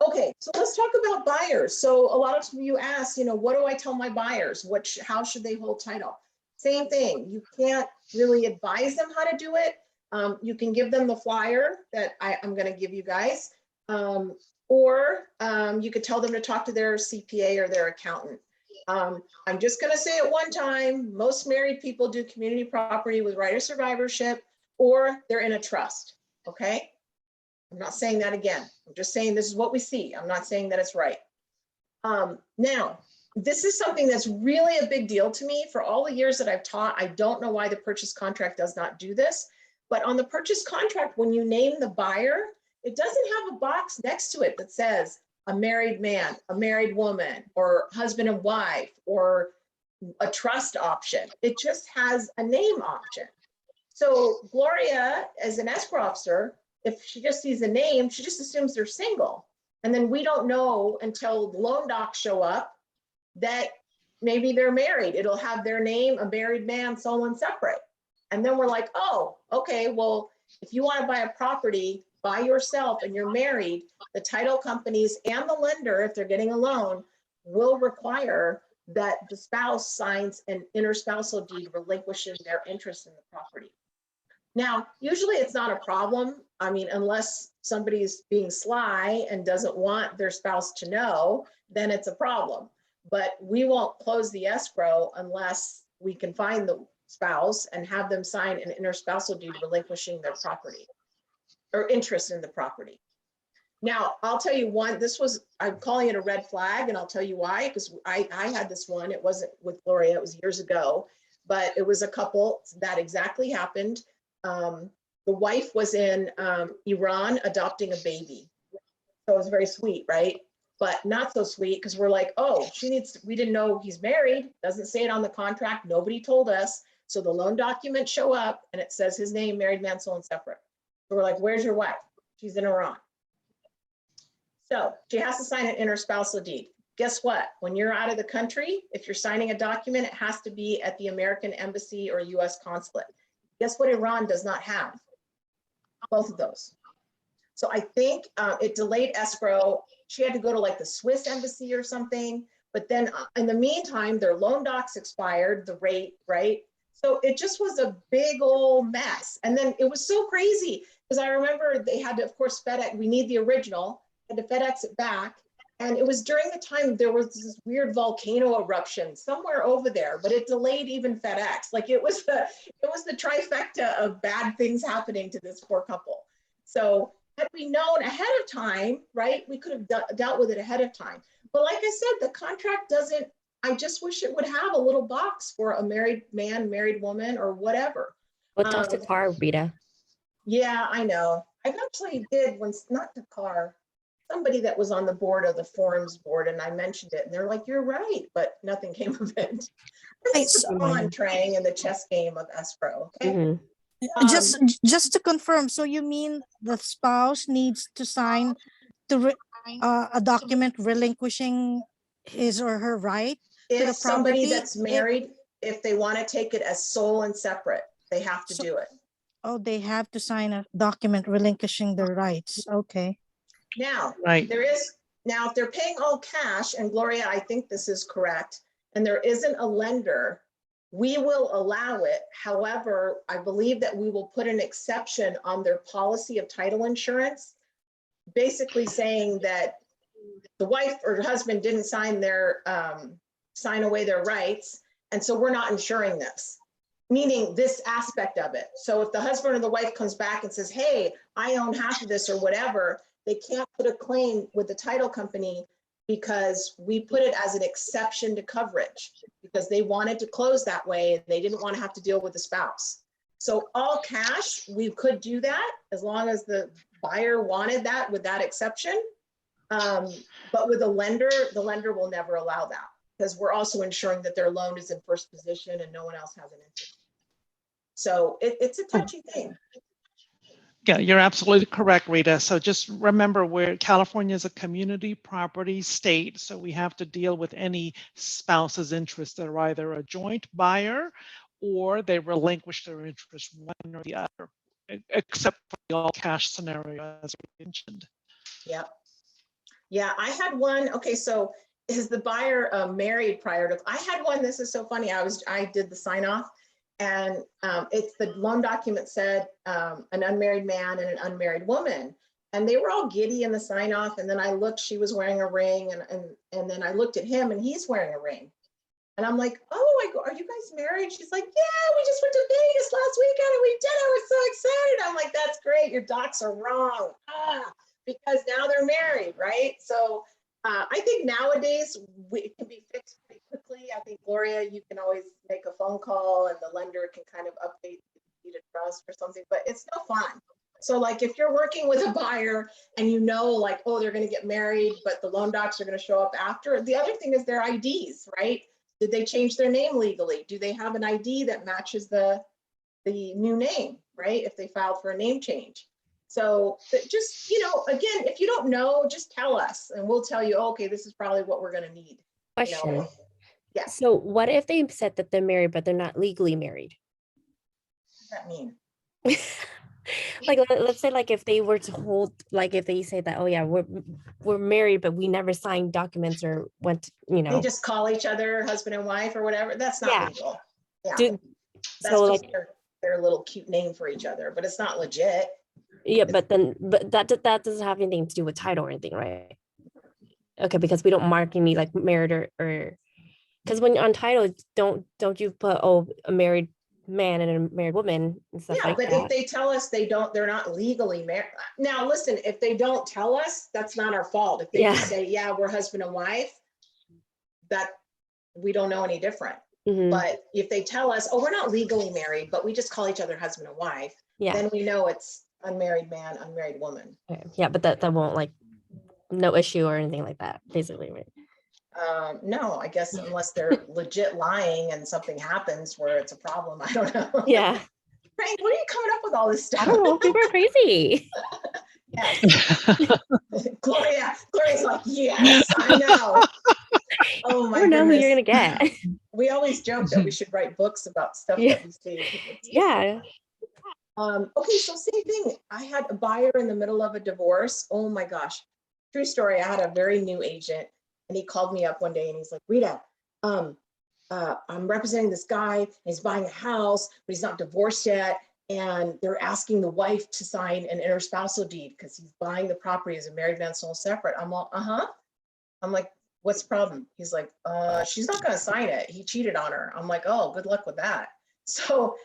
Okay, so let's talk about buyers. So a lot of you ask, you know, what do I tell my buyers? How should they hold title? Same thing. You can't really advise them how to do it. You can give them the flyer that I'm going to give you guys, or you could tell them to talk to their CPA or their accountant. I'm just going to say it one time. Most married people do community property with right of survivorship, or they're in a trust. Okay. I'm not saying that again. I'm just saying this is what we see. I'm not saying that it's right. Now, this is something that's really a big deal to me. For all the years that I've taught, I don't know why the purchase contract does not do this. But on the purchase contract, when you name the buyer, it doesn't have a box next to it that says a married man, a married woman, or husband and wife, or a trust option. It just has a name option. So Gloria, as an escrow officer, if she just sees a name, she just assumes they're single. And then we don't know until the loan docs show up that maybe they're married. It'll have their name, a married man, someone separate. And then we're like, oh, okay, well, if you want to buy a property by yourself and you're married, the title companies and the lender, if they're getting a loan, will require that the spouse signs an interspousal deed relinquishing their interest in the property. Now, usually it's not a problem. I mean, unless somebody's being sly and doesn't want their spouse to know, then it's a problem. But we won't close the escrow unless we can find the spouse and have them sign an interspousal deed relinquishing their property or interest in the property. Now, I'll tell you one, I'm calling it a red flag, and I'll tell you why, because I had this one. It wasn't with Gloria, it was years ago, but it was a couple that exactly happened. The wife was in Iran adopting a baby. So it was very sweet, right? But not so sweet, because we're like, oh, we didn't know he's married. Doesn't say it on the contract. Nobody told us. So the loan documents show up and it says his name, married man, sold and separate. So we're like, where's your wife? She's in Iran. So she has to sign an interspousal deed. Guess what? When you're out of the country, if you're signing a document, it has to be at the American embassy or US consulate. Guess what Iran does not have? Both of those. So I think it delayed escrow. She had to go to like the Swiss embassy or something. But then in the meantime, their loan docs expired, the rate, right? So it just was a big old mess. And then it was so crazy because I remember they had to, of course, FedEx, we need the original, had to FedEx it back. And it was during the time there was this weird volcano eruption somewhere over there, but it delayed even FedEx. Like it was the trifecta of bad things happening to this poor couple. So had we known ahead of time, right, we could have dealt with it ahead of time. But like I said, the contract doesn't, I just wish it would have a little box for a married man, married woman, or whatever.
What does the car, Rita?
Yeah, I know. I actually did once, not the car, somebody that was on the board of the forums board, and I mentioned it, and they're like, you're right, but nothing came of it. It's the pawn train and the chess game of escrow, okay?
Mm-hmm. Just to confirm, so you mean the spouse needs to sign a document relinquishing his or her right to the property?
If somebody that's married, if they want to take it as sole and separate, they have to do it.
Oh, they have to sign a document relinquishing their rights. Okay.
Now,
Right.
Now if they're paying all cash, and Gloria, I think this is correct, and there isn't a lender, we will allow it. However, I believe that we will put an exception on their policy of title insurance, basically saying that the wife or husband didn't sign away their rights, and so we're not insuring this, meaning this aspect of it. So if the husband or the wife comes back and says, hey, I own half of this or whatever, they can't put a claim with the title company because we put it as an exception to coverage because they wanted to close that way and they didn't want to have to deal with the spouse. So all cash, we could do that as long as the buyer wanted that with that exception. But with the lender will never allow that because we're also ensuring that their loan is in first position and no one else has an interest. So it's a touchy thing.
Yeah, you're absolutely correct, Rita. So just remember, California is a community property state, so we have to deal with any spouse's interests that are either a joint buyer or they relinquish their interest, one or the other, except for the all cash scenario as we mentioned.
Yep. Yeah, I had one. Okay, so is the buyer married prior to? I had one. This is so funny. I did the sign off, and it's the loan document said an unmarried man and an unmarried woman, and they were all giddy in the sign off. And then I looked, she was wearing a ring, and then I looked at him, and he's wearing a ring. And I'm like, oh, I go, are you guys married? She's like, yeah, we just went to Vegas last weekend and we did it. We're so excited. I'm like, that's great. Your docs are wrong. Because now they're married, right? So I think nowadays it can be fixed pretty quickly. I think, Gloria, you can always make a phone call and the lender can kind of update the deed of trust or something, but it's no fun. So like if you're working with a buyer and you know like, oh, they're going to get married, but the loan docs are going to show up after. The other thing is their IDs, right? Did they change their name legally? Do they have an ID that matches the new name, right? If they filed for a name change. So just, you know, again, if you don't know, just tell us and we'll tell you, oh, okay, this is probably what we're going to need.
Question.
You know? Yeah.
So what if they said that they're married, but they're not legally married?
What does that mean?
Like, let's say like if they were to hold, like if they say that, oh yeah, we're married, but we never signed documents or went, you know.
They just call each other husband and wife or whatever. That's not legal. Yeah. That's
so
just
like
their little cute name for each other, but it's not legit.
yeah, but that doesn't have anything to do with title or anything, right? Okay, because we don't mark any like married or because when on title, don't you put, oh, a married man and a married woman and stuff like
but
that.
if they tell us they're not legally married. Now, listen, if they don't tell us, that's not our fault. If they just say, yeah, we're husband and wife, that we don't know any different. But if they tell us, oh, we're not legally married, but we just call each other husband and wife, then we know it's unmarried man, unmarried woman.
Okay. Yeah, but that won't like no issue or anything like that, basically, right?
No, I guess unless they're legit lying and something happens where it's a problem. I don't know.
Yeah.
Frank, what are you coming up with all this stuff?
I don't know. People are crazy.
Gloria's like, yes, I know. Oh my goodness.
I don't know who you're gonna get.
We always joke that we should write books about stuff that we see.
Yeah.
Okay, so same thing. I had a buyer in the middle of a divorce. Oh my gosh. True story. I had a very new agent and he called me up one day and he's like, Rita, I'm representing this guy and he's buying a house, but he's not divorced yet. And they're asking the wife to sign an interspousal deed because he's buying the property as a married man, sole separate. I'm all, I'm like, what's the problem? He's like, she's not going to sign it. He cheated on her. I'm like, oh, good luck with that. So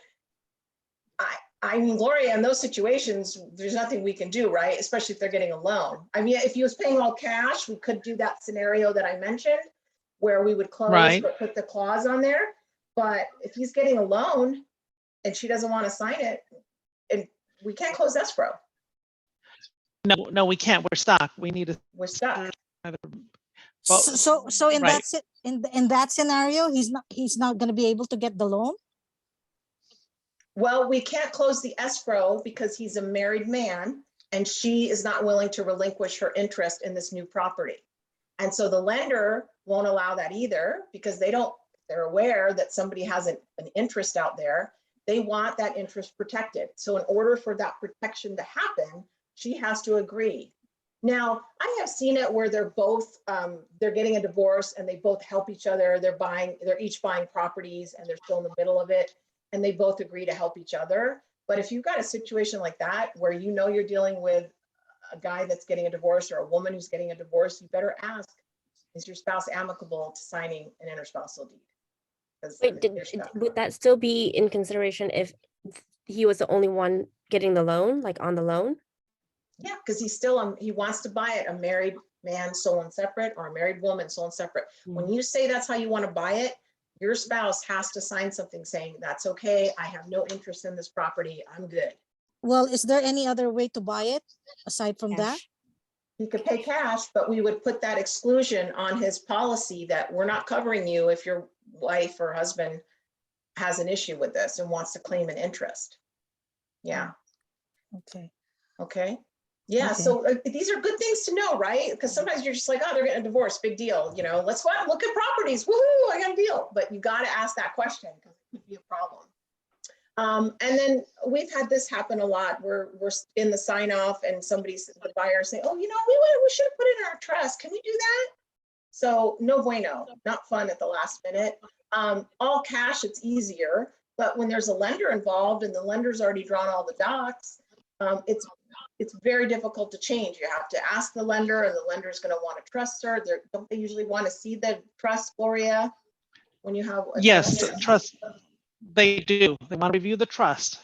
I mean, Gloria, in those situations, there's nothing we can do, right? Especially if they're getting a loan. I mean, if he was paying all cash, we could do that scenario that I mentioned where we would close, but put the clause on there. But if he's getting a loan and she doesn't want to sign it, and we can't close escrow.
No, we can't. We're stuck. We need to.
We're stuck.
So in that scenario, he's not going to be able to get the loan.
Well, we can't close the escrow because he's a married man and she is not willing to relinquish her interest in this new property. And so the lender won't allow that either because they're aware that somebody has an interest out there. They want that interest protected. So in order for that protection to happen, she has to agree. Now, I have seen it where they're both, they're getting a divorce and they both help each other. They're each buying properties and they're still in the middle of it. And they both agree to help each other. But if you've got a situation like that, where you know you're dealing with a guy that's getting a divorce or a woman who's getting a divorce, you better ask, is your spouse amicable to signing an interspousal deed?
Wait, would that still be in consideration if he was the only one getting the loan, like on the loan?
Yeah, because he's still, he wants to buy it, a married man, sole and separate, or a married woman, sole and separate. When you say that's how you want to buy it, your spouse has to sign something saying, that's okay, I have no interest in this property, I'm good.
Well, is there any other way to buy it aside from that?
He could pay cash, but we would put that exclusion on his policy that we're not covering you if your wife or husband has an issue with this and wants to claim an interest. Yeah. Okay. Yeah, so these are good things to know, right? Because sometimes you're just like, oh, they're getting a divorce, big deal. You know, let's go out and look at properties. Woohoo, I got a deal. But you got to ask that question because could be a problem. And then we've had this happen a lot where we're in the sign off and the buyer say, oh, you know, we should have put it in our trust. Can we do that? So no bueno, not fun at the last minute. All cash, it's easier. But when there's a lender involved and the lender's already drawn all the docs, it's very difficult to change. You have to ask the lender, and the lender's going to want a trustor. Don't they usually want to see the trust, Gloria? When you have
yes, trust, they do. They want to review the trust.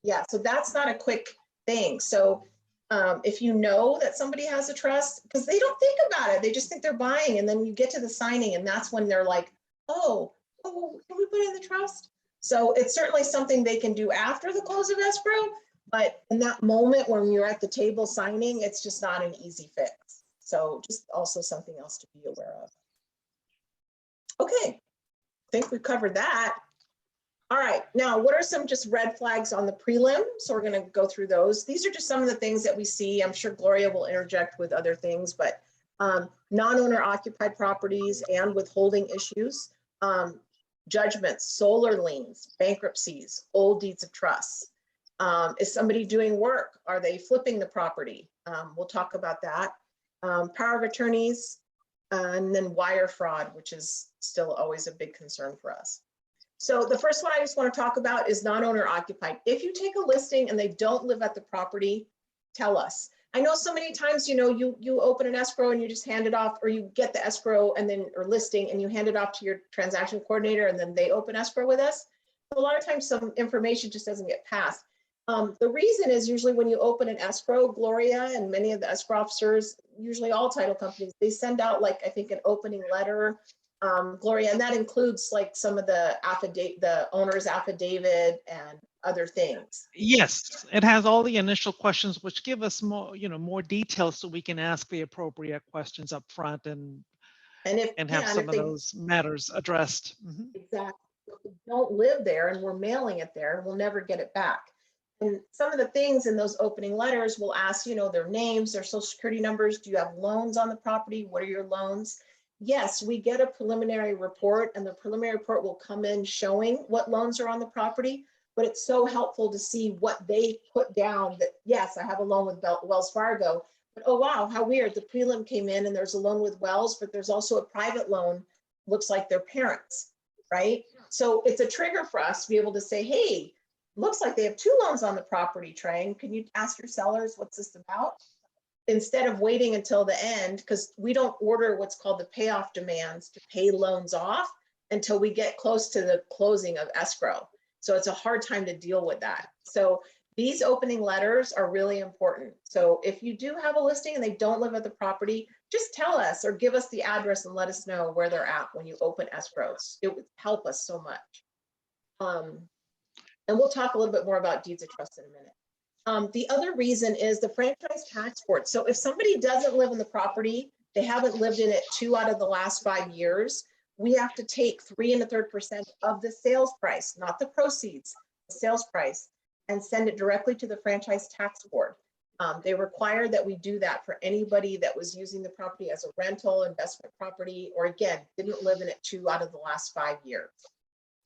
Yeah, so that's not a quick thing. So if you know that somebody has a trust, because they don't think about it, they just think they're buying, and then you get to the signing, and that's when they're like, oh, can we put it in the trust? So it's certainly something they can do after the close of escrow, but in that moment when you're at the table signing, it's just not an easy fix. So just also something else to be aware of. Okay, I think we covered that. All right, now what are some just red flags on the prelim? So we're going to go through those. These are just some of the things that we see. I'm sure Gloria will interject with other things, but non-owner occupied properties and withholding issues, judgments, solar liens, bankruptcies, old deeds of trust. Is somebody doing work? Are they flipping the property? We'll talk about that. Power of attorneys, and then wire fraud, which is still always a big concern for us. So the first one I just want to talk about is non-owner occupied. If you take a listing and they don't live at the property, tell us. I know so many times, you know, you open an escrow and you just hand it off, or you get the escrow and then, or listing, and you hand it off to your transaction coordinator and then they open escrow with us. A lot of times some information just doesn't get passed. The reason is usually when you open an escrow, Gloria and many of the escrow officers, usually all title companies, they send out like, I think, an opening letter, Gloria, and that includes like some of the affidavit, the owner's affidavit and other things.
Yes, it has all the initial questions, which give us more, more details so we can ask the appropriate questions up front and have some of those matters addressed. Mm-hmm.
Exactly. If we don't live there and we're mailing it there, we'll never get it back. And some of the things in those opening letters will ask, their names, their social security numbers. Do you have loans on the property? What are your loans? Yes, we get a preliminary report, and the preliminary report will come in showing what loans are on the property, but it's so helpful to see what they put down that, yes, I have a loan with Wells Fargo, but oh wow, how weird, the prelim came in and there's a loan with Wells, but there's also a private loan, looks like their parents, right? So it's a trigger for us to be able to say, hey, looks like they have 2 loans on the property, Trang. Can you ask your sellers, what's this about? Instead of waiting until the end, because we don't order what's called the payoff demands to pay loans off until we get close to the closing of escrow. So it's a hard time to deal with that. So these opening letters are really important. So if you do have a listing and they don't live at the property, just tell us or give us the address and let us know where they're at when you open escrows. It would help us so much. And we'll talk a little bit more about deeds of trust in a minute. The other reason is the franchise tax board. So if somebody doesn't live in the property, they haven't lived in it 2 out of the last 5 years, we have to take 3 1/3% of the sales price, not the proceeds, the sales price, and send it directly to the franchise tax board. They require that we do that for anybody that was using the property as a rental, investment property, or again, didn't live in it 2 out of the last 5 years.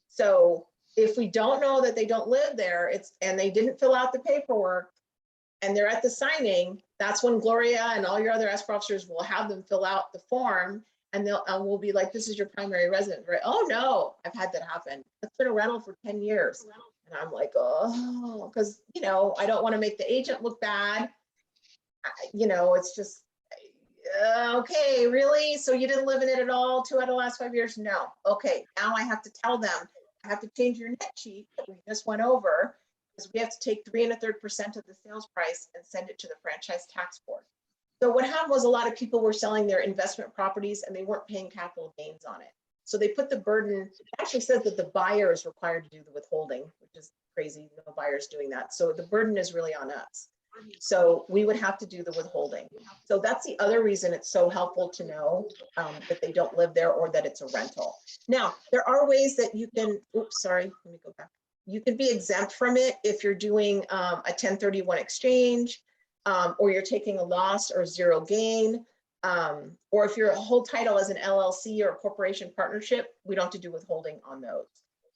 So if we don't know that they don't live there, and they didn't fill out the paperwork and they're at the signing, that's when Gloria and all your other escrow officers will have them fill out the form, and we'll be like, this is your primary residence, right? Oh no, I've had that happen. It's been a rental for 10 years. And I'm like, oh, because, I don't want to make the agent look bad. It's just, okay, really? So you didn't live in it at all 2 out of the last 5 years? No. Okay, now I have to tell them, I have to change your net sheet that we just went over, because we have to take 3 1/3% of the sales price and send it to the franchise tax board. So what happened was a lot of people were selling their investment properties and they weren't paying capital gains on it. So they put the burden, it actually says that the buyer is required to do the withholding, which is crazy, no buyer's doing that. So the burden is really on us. So we would have to do the withholding. So that's the other reason it's so helpful to know that they don't live there or that it's a rental. Now, there are ways that you can, oops, sorry, let me go back. You can be exempt from it if you're doing a 1031 exchange, or you're taking a loss or zero gain, or if you're a whole title as an LLC or a corporation partnership, we don't have to do withholding on those.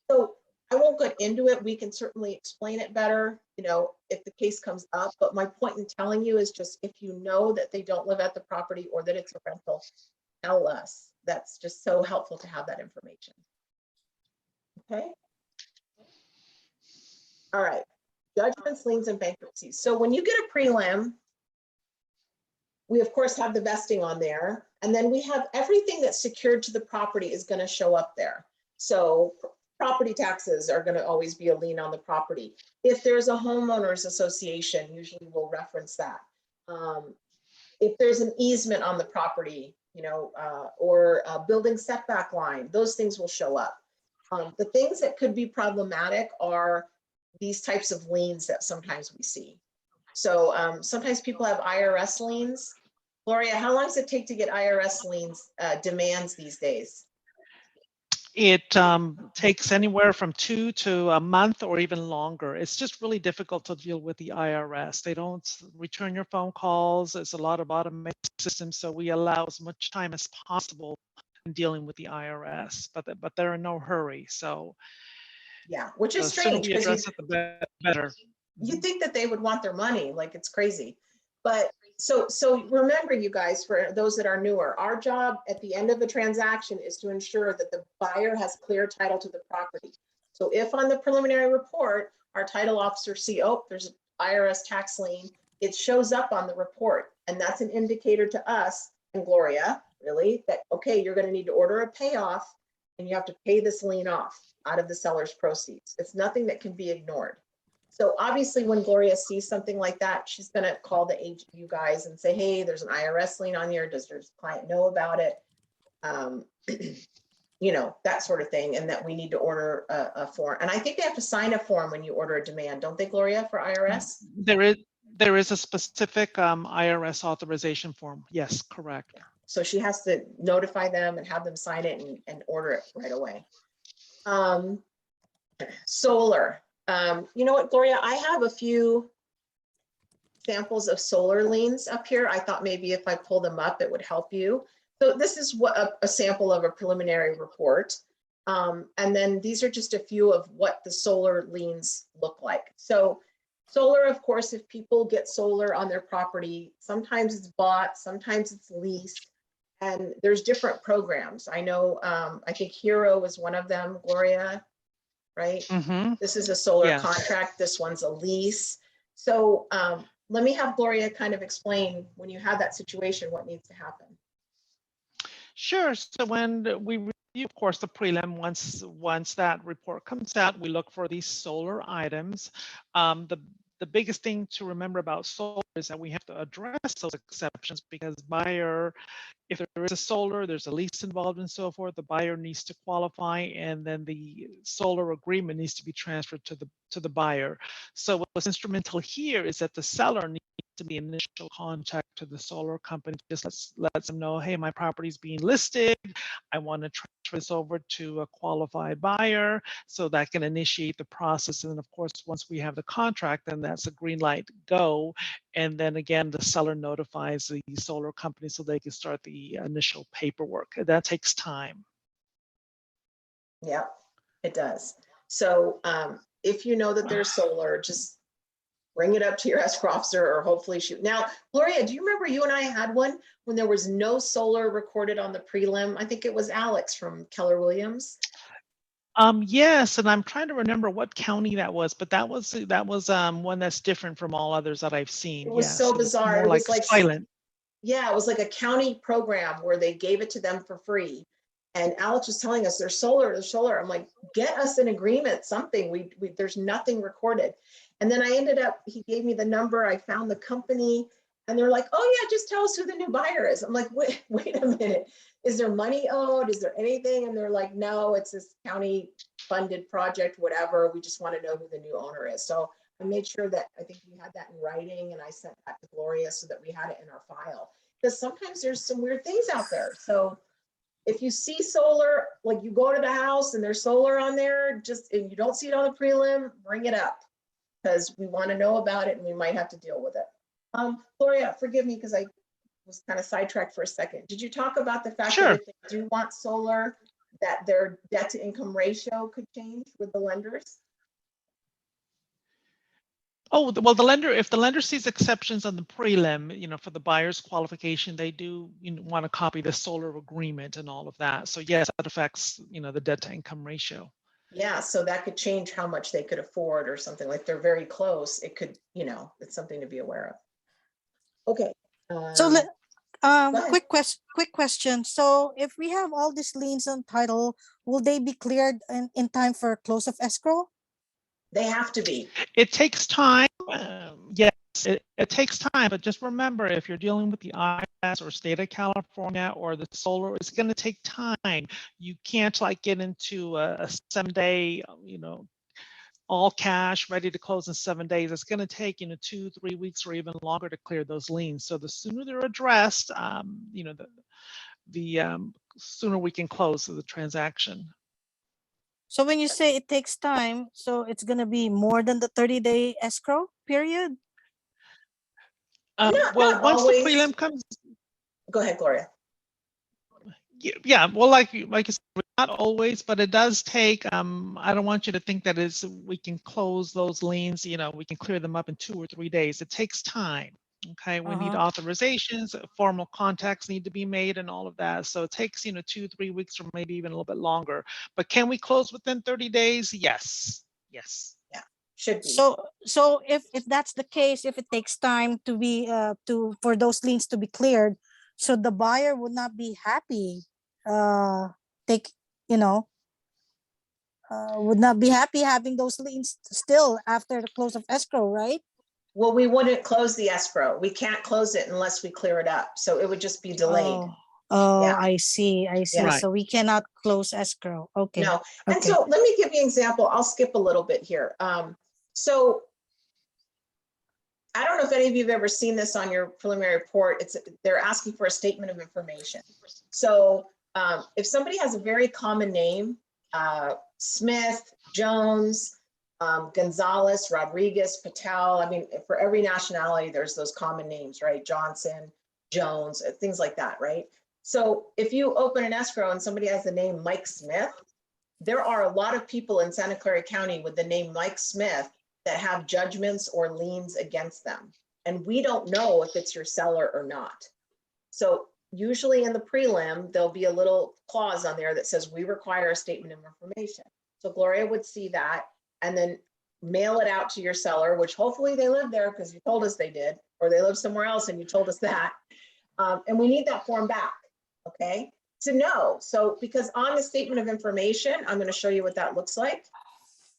So I won't get into it. We can certainly explain it better, you know, if the case comes up. But my point in telling you is just if you know that they don't live at the property or that it's a rental, tell us. That's just so helpful to have that information. Okay. All right. Judgments, liens, and bankruptcies. So when you get a prelim, we of course have the vesting on there, and then we have everything that's secured to the property is going to show up there. So property taxes are going to always be a lien on the property. If there's a homeowners association, usually we'll reference that. If there's an easement on the property, you know, or a building setback line, those things will show up. The things that could be problematic are these types of liens that sometimes we see. So sometimes people have IRS liens. Gloria, how long does it take to get IRS liens demands these days?
It takes anywhere from 2 to a month or even longer. It's just really difficult to deal with the IRS. They don't return your phone calls. It's a lot of automated systems, so we allow as much time as possible in dealing with the IRS, but they're in no hurry. So
yeah, which is
the sooner
strange
we
because
address it, the better.
you think that they would want their money, like it's crazy. But so remember, you guys, for those that are newer, our job at the end of the transaction is to ensure that the buyer has clear title to the property. So if on the preliminary report, our title officer see, oh, there's an IRS tax lien, it shows up on the report. And that's an indicator to us and Gloria, really, that, okay, you're going to need to order a payoff and you have to pay this lien off out of the seller's proceeds. It's nothing that can be ignored. So obviously when Gloria sees something like that, she's going to call the agent, you guys, and say, hey, there's an IRS lien on here. Does your client know about it? You know, that sort of thing. And that we need to order a form. And I think they have to sign a form when you order a demand, don't they, Gloria, for IRS?
There is a specific IRS authorization form. Yes, correct.
So she has to notify them and have them sign it and order it right away. Solar. You know what, Gloria, I have a few samples of solar liens up here. I thought maybe if I pull them up, it would help you. So this is what a sample of a preliminary report. And then these are just a few of what the solar liens look like. So solar, of course, if people get solar on their property, sometimes it's bought, sometimes it's leased, and there's different programs. I know, I think Hero is one of them, Gloria, right?
Mm-hmm.
This is a solar
Yes.
contract. This one's a lease. So let me have Gloria kind of explain when you have that situation, what needs to happen.
Sure. So when we review, of course, the prelim, once that report comes out, we look for these solar items. The biggest thing to remember about solar is that we have to address those exceptions because buyer, if there is a solar, there's a lease involved and so forth, the buyer needs to qualify, and then the solar agreement needs to be transferred to the buyer. So what's instrumental here is that the seller needs to be initial contact to the solar company, just lets them know, hey, my property is being listed. I want to transfer this over to a qualified buyer, so that can initiate the process. And then, of course, once we have the contract, then that's a green light, go. And then again, the seller notifies the solar company so they can start the initial paperwork. That takes time.
Yeah, it does. So if you know that there's solar, just bring it up to your escrow officer or hopefully shoot. Now, Gloria, do you remember you and I had one when there was no solar recorded on the prelim? I think it was Alex from Keller Williams.
Yes, and I'm trying to remember what county that was, but that was one that's different from all others that I've seen.
It was
Yes,
so bizarre.
More
It was
like
like
silent.
Yeah, it was like a county program where they gave it to them for free. And Alex was telling us there's solar. I'm like, get us an agreement, something. There's nothing recorded. And then I ended up, he gave me the number, I found the company, and they're like, oh yeah, just tell us who the new buyer is. I'm like, wait a minute. Is there money owed? Is there anything? And they're like, no, it's this county funded project, whatever. We just want to know who the new owner is. So I made sure that I think we had that in writing, and I sent that to Gloria so that we had it in our file. Because sometimes there's some weird things out there. So if you see solar, like you go to the house and there's solar on there, and you don't see it on the prelim, bring it up because we want to know about it and we might have to deal with it. Gloria, forgive me because I was kind of sidetracked for a second. Did you talk about the fact
Sure.
that if they do want solar, that their debt to income ratio could change with the lenders?
Oh, well, the lender, if the lender sees exceptions on the prelim, for the buyer's qualification, they do want to copy the solar agreement and all of that. So yes, that affects, the debt to income ratio.
Yeah, so that could change how much they could afford or something. Like they're very close. It could, it's something to be aware of. Okay.
So
go ahead.
quick question. So if we have all these liens on title, will they be cleared in time for close of escrow?
They have to be.
It takes time. Yes, it takes time, but just remember, if you're dealing with the IRS or state of California or the solar, it's going to take time. You can't get into a 7-day, all cash, ready to close in 7 days. It's going to take 2-3 weeks or even longer to clear those liens. So the sooner they're addressed, the sooner we can close the transaction.
So when you say it takes time, so it's going to be more than the 30-day escrow period?
Well,
not
once
always.
the prelim comes,
Go ahead, Gloria.
yeah, well, like you said, not always, but it does take. I don't want you to think that we can close those liens. We can clear them up in 2 or 3 days. It takes time. Okay, we need authorizations, formal contacts need to be made, and all of that. So it takes 2-3 weeks, or maybe even a little bit longer. But can we close within 30 days? Yes. Yes.
Yeah, should be.
So if that's the case, if it takes time to be for those liens to be cleared, so the buyer would not be happy. Would not be happy having those liens still after the close of escrow, right?
Well, we wouldn't close the escrow. We can't close it unless we clear it up. So it would just be delayed. Yeah.
I see.
Yeah.
Right.
So we cannot close escrow. Okay.
No. And
Okay.
so let me give you an example. I'll skip a little bit here. So I don't know if any of you have ever seen this on your preliminary report. They're asking for a statement of information. So if somebody has a very common name, Smith, Jones, Gonzalez, Rodriguez, Patel. I mean, for every nationality, there's those common names, right? Johnson, Jones, things like that, right? So if you open an escrow and somebody has the name Mike Smith, there are a lot of people in Santa Clara County with the name Mike Smith that have judgments or liens against them. And we don't know if it's your seller or not. So usually in the prelim, there'll be a little clause on there that says we require a statement of information. So Gloria would see that and then mail it out to your seller, which hopefully they live there because you told us they did, or they live somewhere else and you told us that. And we need that form back, okay, to know. So because on the statement of information, I'm going to show you what that looks like.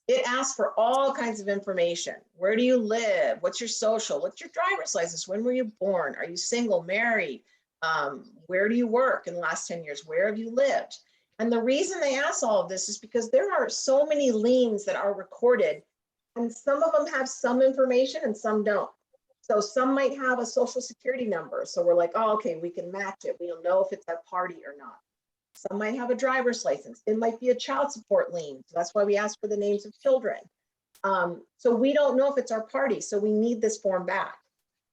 It asks for all kinds of information. Where do you live? What's your social? What's your driver's license? When were you born? Are you single, married? Where do you work in the last 10 years? Where have you lived? And the reason they ask all of this is because there are so many liens that are recorded, and some of them have some information and some don't. So some might have a social security number. So we're like, oh, okay, we can match it. We don't know if it's a party or not. Some might have a driver's license. It might be a child support lien. So that's why we ask for the names of children. So we don't know if it's our party. So we need this form back.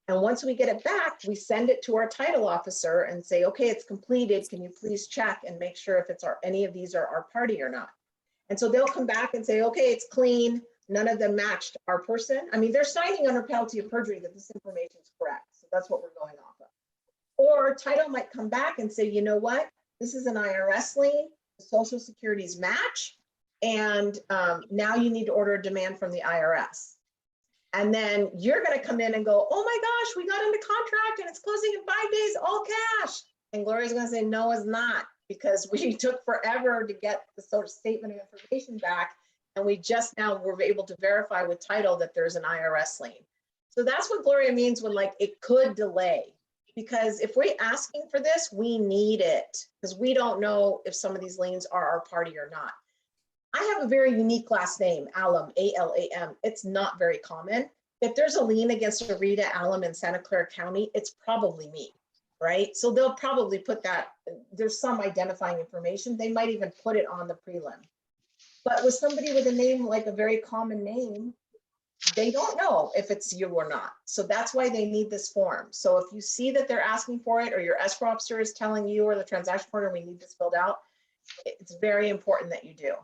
And once we get it back, we send it to our title officer and say, okay, it's completed. Can you please check and make sure if it's any of these are our party or not? And so they'll come back and say, okay, it's clean. None of them matched our person. I mean, they're signing under penalty of perjury that this information is correct. So that's what we're going off of. Or title might come back and say, you know what? This is an IRS lien. The Social Security's match. And now you need to order a demand from the IRS. And then you're going to come in and go, oh my gosh, we got into contract and it's closing in 5 days, all cash. And Gloria's going to say, no, it's not, because we took forever to get the sort of statement of information back. And we just now were able to verify with title that there's an IRS lien. So that's what Gloria means when it could delay. Because if we're asking for this, we need it, because we don't know if some of these liens are our party or not. I have a very unique last name, Alum, A-L-A-M. It's not very common. If there's a lien against a Rita Alum in Santa Clara County, it's probably me, right? So they'll probably put that, there's some identifying information. They might even put it on the prelim. But with somebody with a name like a very common name, they don't know if it's you or not. So that's why they need this form. So if you see that they're asking for it, or your escrow officer is telling you or the transaction partner, we need this filled out, It's very important that you do,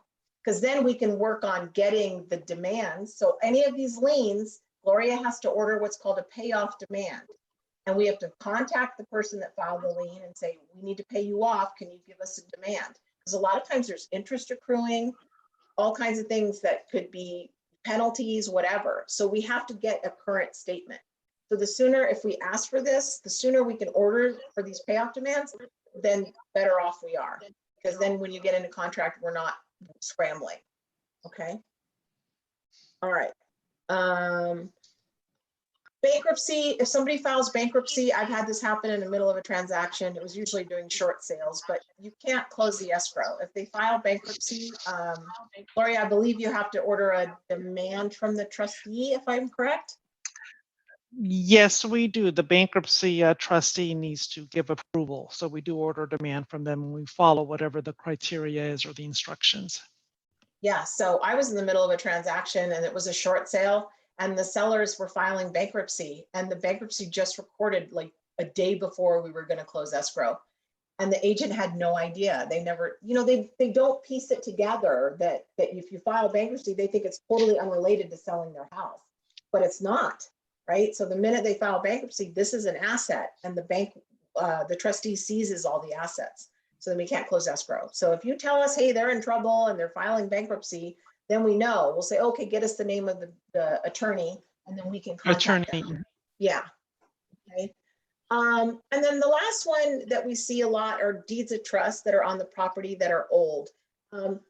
because then we can work on getting the demands. So any of these liens, Gloria has to order what's called a payoff demand. And we have to contact the person that filed the lien and say, we need to pay you off. Can you give us a demand? Because a lot of times there's interest accruing, all kinds of things that could be penalties, whatever. So we have to get a current statement. So the sooner, if we ask for this, the sooner we can order for these payoff demands, then better off we are. Because then when you get into contract, we're not scrambling. Okay. All right. Bankruptcy, if somebody files bankruptcy, I've had this happen in the middle of a transaction. It was usually doing short sales, but you can't close the escrow. If they file bankruptcy, Gloria, I believe you have to order a demand from the trustee, if I'm correct.
Yes, we do. The bankruptcy trustee needs to give approval. So we do order a demand from them and we follow whatever the criteria is or the instructions.
Yeah, so I was in the middle of a transaction and it was a short sale and the sellers were filing bankruptcy and the bankruptcy just recorded like a day before we were going to close escrow. And the agent had no idea. They never, you know, they don't piece it together that if you file bankruptcy, they think it's totally unrelated to selling their house, but it's not, right? So the minute they file bankruptcy, this is an asset and the bank, the trustee seizes all the assets. So then we can't close escrow. So if you tell us, hey, they're in trouble and they're filing bankruptcy, then we know. We'll say, okay, get us the name of the attorney, and then we can contact them. Yeah. Okay. And then the last one that we see a lot are deeds of trust that are on the property that are old.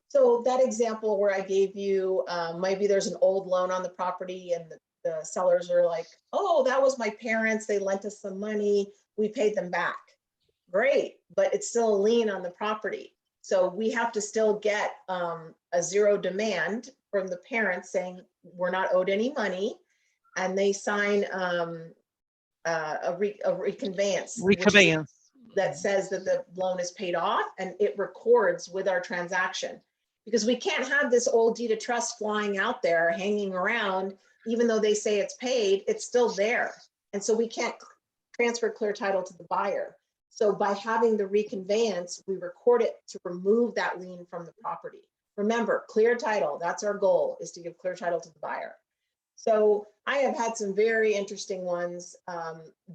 So that example where I gave you, maybe there's an old loan on the property and the sellers are like, oh, that was my parents. They lent us some money. We paid them back. Great, but it's still a lien on the property. So we have to still get a zero demand from the parents saying we're not owed any money, and they sign a reconveyance that says that the loan is paid off, and it records with our transaction, because we can't have this old deed of trust flying out there hanging around. Even though they say it's paid, it's still there, and so we can't transfer clear title to the buyer. So by having the reconveyance, we record it to remove that lien from the property. Remember, clear title, that's our goal, is to give clear title to the buyer. So I have had some very interesting ones,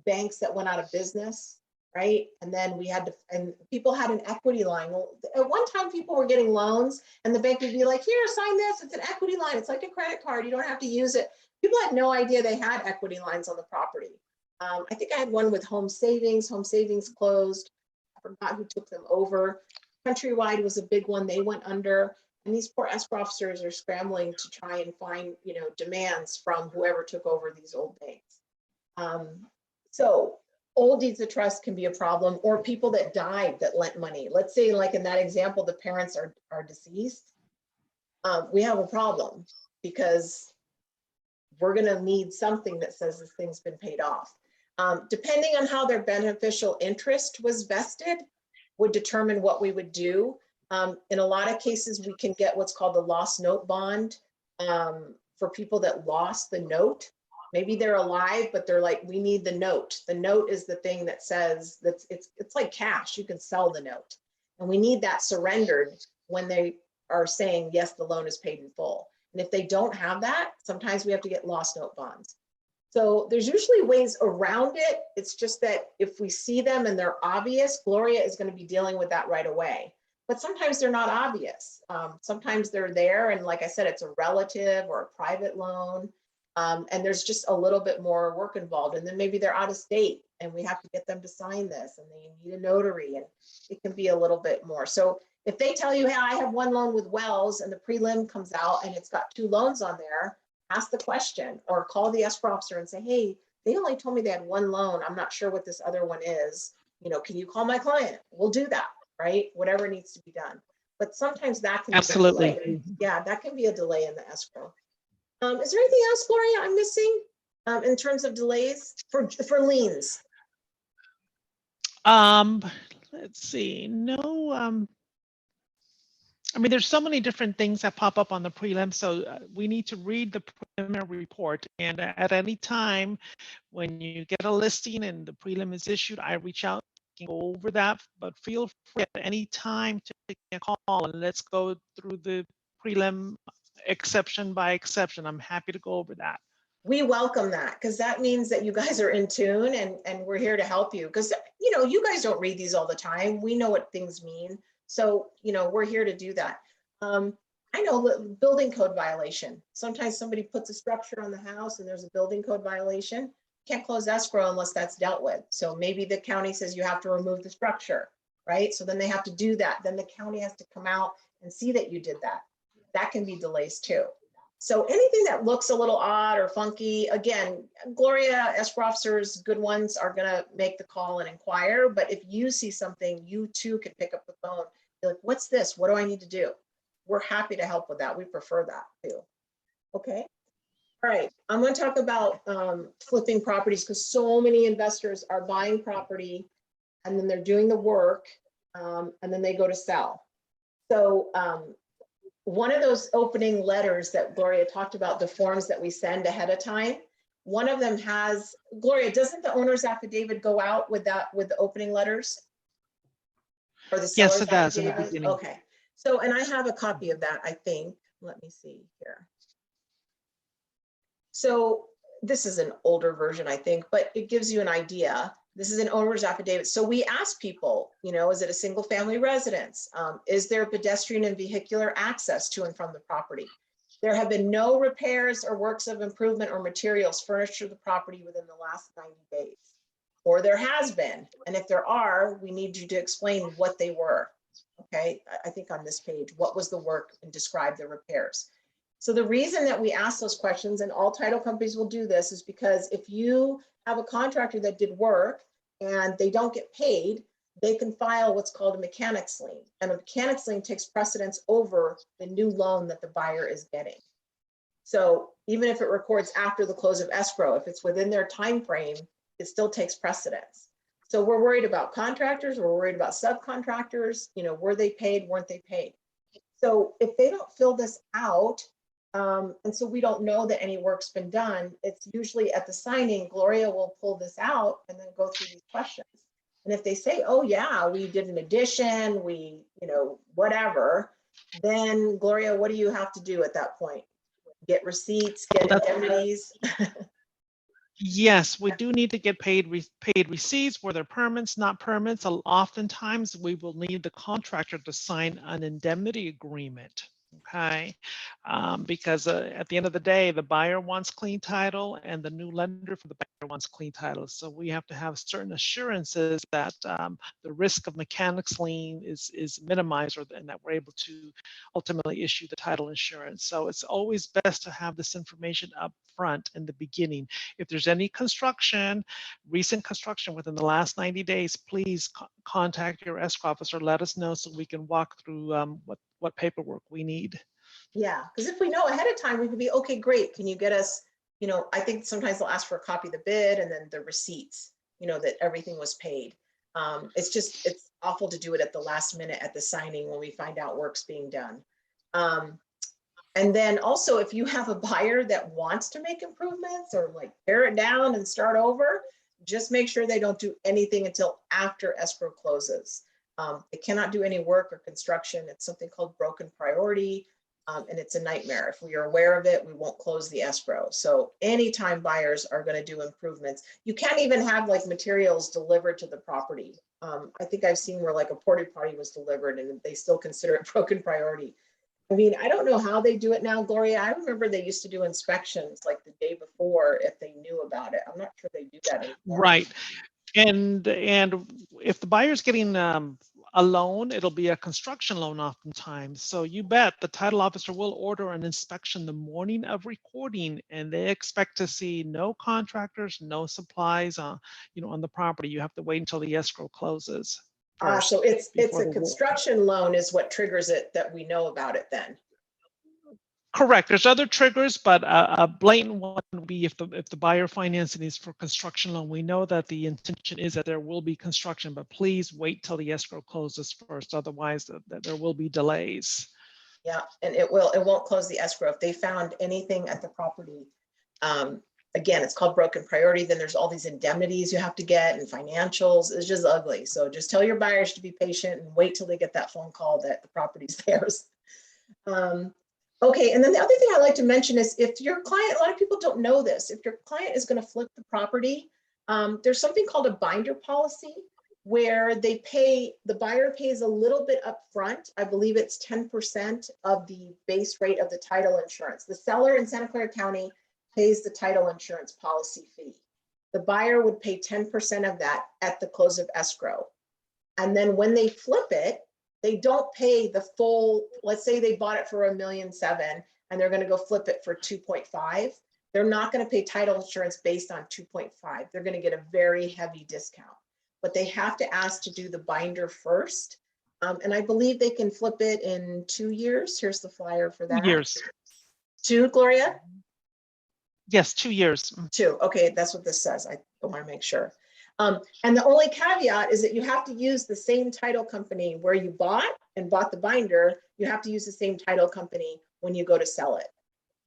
banks that went out of business, right? And then we had to, and people had an equity line. Well, at one time people were getting loans and the bank would be like, here, sign this, it's an equity line. It's like a credit card, you don't have to use it. People had no idea they had equity lines on the property. I think I had one with Home Savings. Home Savings closed. I forgot who took them over. Countrywide was a big one. They went under. And these poor escrow officers are scrambling to try and find, you know, demands from whoever took over these old banks. So old deeds of trust can be a problem, or people that died that lent money. Let's say, like in that example, the parents are deceased. We have a problem because we're going to need something that says this thing's been paid off. Depending on how their beneficial interest was vested would determine what we would do. In a lot of cases, we can get what's called the lost note bond for people that lost the note. Maybe they're alive, but they're like, we need the note. The note is the thing that says that it's like cash. You can sell the note. And we need that surrendered when they are saying, yes, the loan is paid in full. And if they don't have that, sometimes we have to get lost note bonds. So there's usually ways around it. It's just that if we see them and they're obvious, Gloria is going to be dealing with that right away. But sometimes they're not obvious. Sometimes they're there. And like I said, it's a relative or a private loan. And there's just a little bit more work involved. And then maybe they're out of state and we have to get them to sign this and they need a notary, and it can be a little bit more. So if they tell you, hey, I have one loan with Wells and the prelim comes out and it's got 2 loans on there, ask the question or call the escrow officer and say, hey, they only told me they had 1 loan. I'm not sure what this other one is. You know, can you call my client? We'll do that, right? Whatever needs to be done. But sometimes that can
Absolutely.
be a delay. Yeah, that can be a delay in the escrow. Is there anything else, Gloria, I'm missing in terms of delays for liens?
Let's see. No. I mean, there's so many different things that pop up on the prelim, so we need to read the preliminary report. And at any time when you get a listing and the prelim is issued, I reach out, can go over that, but feel free at any time to take a call and let's go through the prelim exception by exception. I'm happy to go over that.
We welcome that, because that means that you guys are in tune, and we're here to help you, because you guys don't read these all the time. We know what things mean. So we're here to do that. I know building code violation. Sometimes somebody puts a structure on the house and there's a building code violation. Can't close escrow unless that's dealt with. So maybe the county says you have to remove the structure, right? So then they have to do that. Then the county has to come out and see that you did that. That can be delays too. So anything that looks a little odd or funky, again, Gloria, escrow officers, good ones, are gonna make the call and inquire. But if you see something, you too can pick up the phone. Be like, what's this? What do I need to do? We're happy to help with that. We prefer that too. Okay. All right. I'm going to talk about flipping properties, because so many investors are buying property and then they're doing the work and then they go to sell. So one of those opening letters that Gloria talked about, the forms that we send ahead of time, one of them has, Gloria, doesn't the owner's affidavit go out with the opening letters? Or the seller's
Yes, it does in the
affidavit?
beginning.
Okay. So, and I have a copy of that, I think. Let me see here. So this is an older version, I think, but it gives you an idea. This is an owner's affidavit. So we ask people, is it a single family residence? Is there pedestrian and vehicular access to and from the property? There have been no repairs or works of improvement or materials furnished to the property within the last 90 days. Or there has been. And if there are, we need you to explain what they were. Okay, I think on this page, what was the work, and describe the repairs. So the reason that we ask those questions, and all title companies will do this, is because if you have a contractor that did work and they don't get paid, they can file what's called a mechanics lien. And a mechanics lien takes precedence over the new loan that the buyer is getting. So even if it records after the close of escrow, if it's within their time frame, it still takes precedence. So we're worried about contractors, we're worried about subcontractors, were they paid, weren't they paid? So if they don't fill this out, and so we don't know that any work's been done, it's usually at the signing, Gloria will pull this out and then go through these questions. And if they say, oh yeah, we did an addition, we, whatever, then Gloria, what do you have to do at that point? Get receipts, get indemnities?
Yes, we do need to get paid receipts, where they're permits, not permits. Oftentimes we will need the contractor to sign an indemnity agreement. Okay, because at the end of the day, the buyer wants clean title and the new lender for the buyer wants clean title. So we have to have certain assurances that the risk of mechanics lien is minimized, and that we're able to ultimately issue the title insurance. So it's always best to have this information up front in the beginning. If there's any construction, recent construction within the last 90 days, please contact your escrow officer. Let us know so we can walk through what paperwork we need.
Yeah, because if we know ahead of time, we could be, okay, great. Can you get us, I think sometimes they'll ask for a copy of the bid and then the receipts, that everything was paid. It's awful to do it at the last minute at the signing when we find out work's being done. And then also, if you have a buyer that wants to make improvements or like tear it down and start over, just make sure they don't do anything until after escrow closes. They cannot do any work or construction. It's something called broken priority, and it's a nightmare. If we are aware of it, we won't close the escrow. So anytime buyers are going to do improvements, you can't even have like materials delivered to the property. I think I've seen where like a porta potty was delivered and they still consider it broken priority. I mean, I don't know how they do it now, Gloria. I remember they used to do inspections like the day before if they knew about it. I'm not sure they do that anymore.
Right. And if the buyer's getting a loan, it'll be a construction loan oftentimes. So you bet the title officer will order an inspection the morning of recording, and they expect to see no contractors, no supplies, on the property. You have to wait until the escrow closes.
So it's a construction loan is what triggers it that we know about it then.
Correct. There's other triggers, but a blatant one would be if the buyer financing is for construction loan. We know that the intention is that there will be construction, but please wait till the escrow closes first. Otherwise, that there will be delays.
Yeah, and it won't close the escrow if they found anything at the property again, it's called broken priority. Then there's all these indemnities you have to get and financials. It's just ugly. So just tell your buyers to be patient and wait till they get that phone call that the property's theirs. Okay, and then the other thing I like to mention is if your client, a lot of people don't know this, if your client is going to flip the property, there's something called a binder policy where they pay, the buyer pays a little bit up front. I believe it's 10% of the base rate of the title insurance. The seller in Santa Clara County pays the title insurance policy fee. The buyer would pay 10% of that at the close of escrow. And then when they flip it, they don't pay the full, let's say they bought it for $1.7 million and they're going to go flip it for 2.5. They're not going to pay title insurance based on 2.5. They're going to get a very heavy discount, but they have to ask to do the binder first. And I believe they can flip it in 2 years. Here's the flyer for that.
2 years.
2, Gloria?
Yes, 2 years.
2. Okay, that's what this says. I want to make sure. And the only caveat is that you have to use the same title company where you bought the binder. You have to use the same title company when you go to sell it.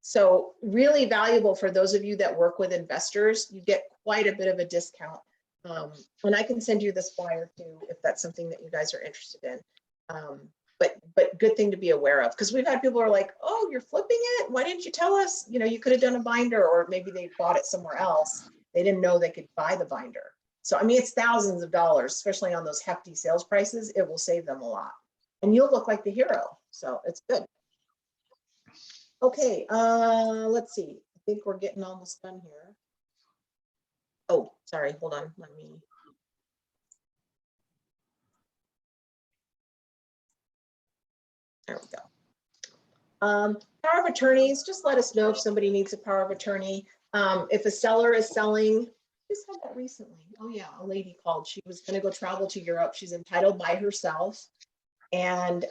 So really valuable for those of you that work with investors. You get quite a bit of a discount. And I can send you this flyer too, if that's something that you guys are interested in. But good thing to be aware of, because we've had people who are like, oh, you're flipping it? Why didn't you tell us? You know, you could have done a binder, or maybe they bought it somewhere else. They didn't know they could buy the binder. So, I mean, it's thousands of dollars, especially on those hefty sales prices. It will save them a lot. And you'll look like the hero. So it's good. Okay, let's see. I think we're getting almost done here. Oh, sorry, hold on. Let me. There we go. Power of attorneys, just let us know if somebody needs a power of attorney. If a seller is selling, just had that recently. Oh yeah, a lady called. She was going to go travel to Europe. She's entitled by herself, and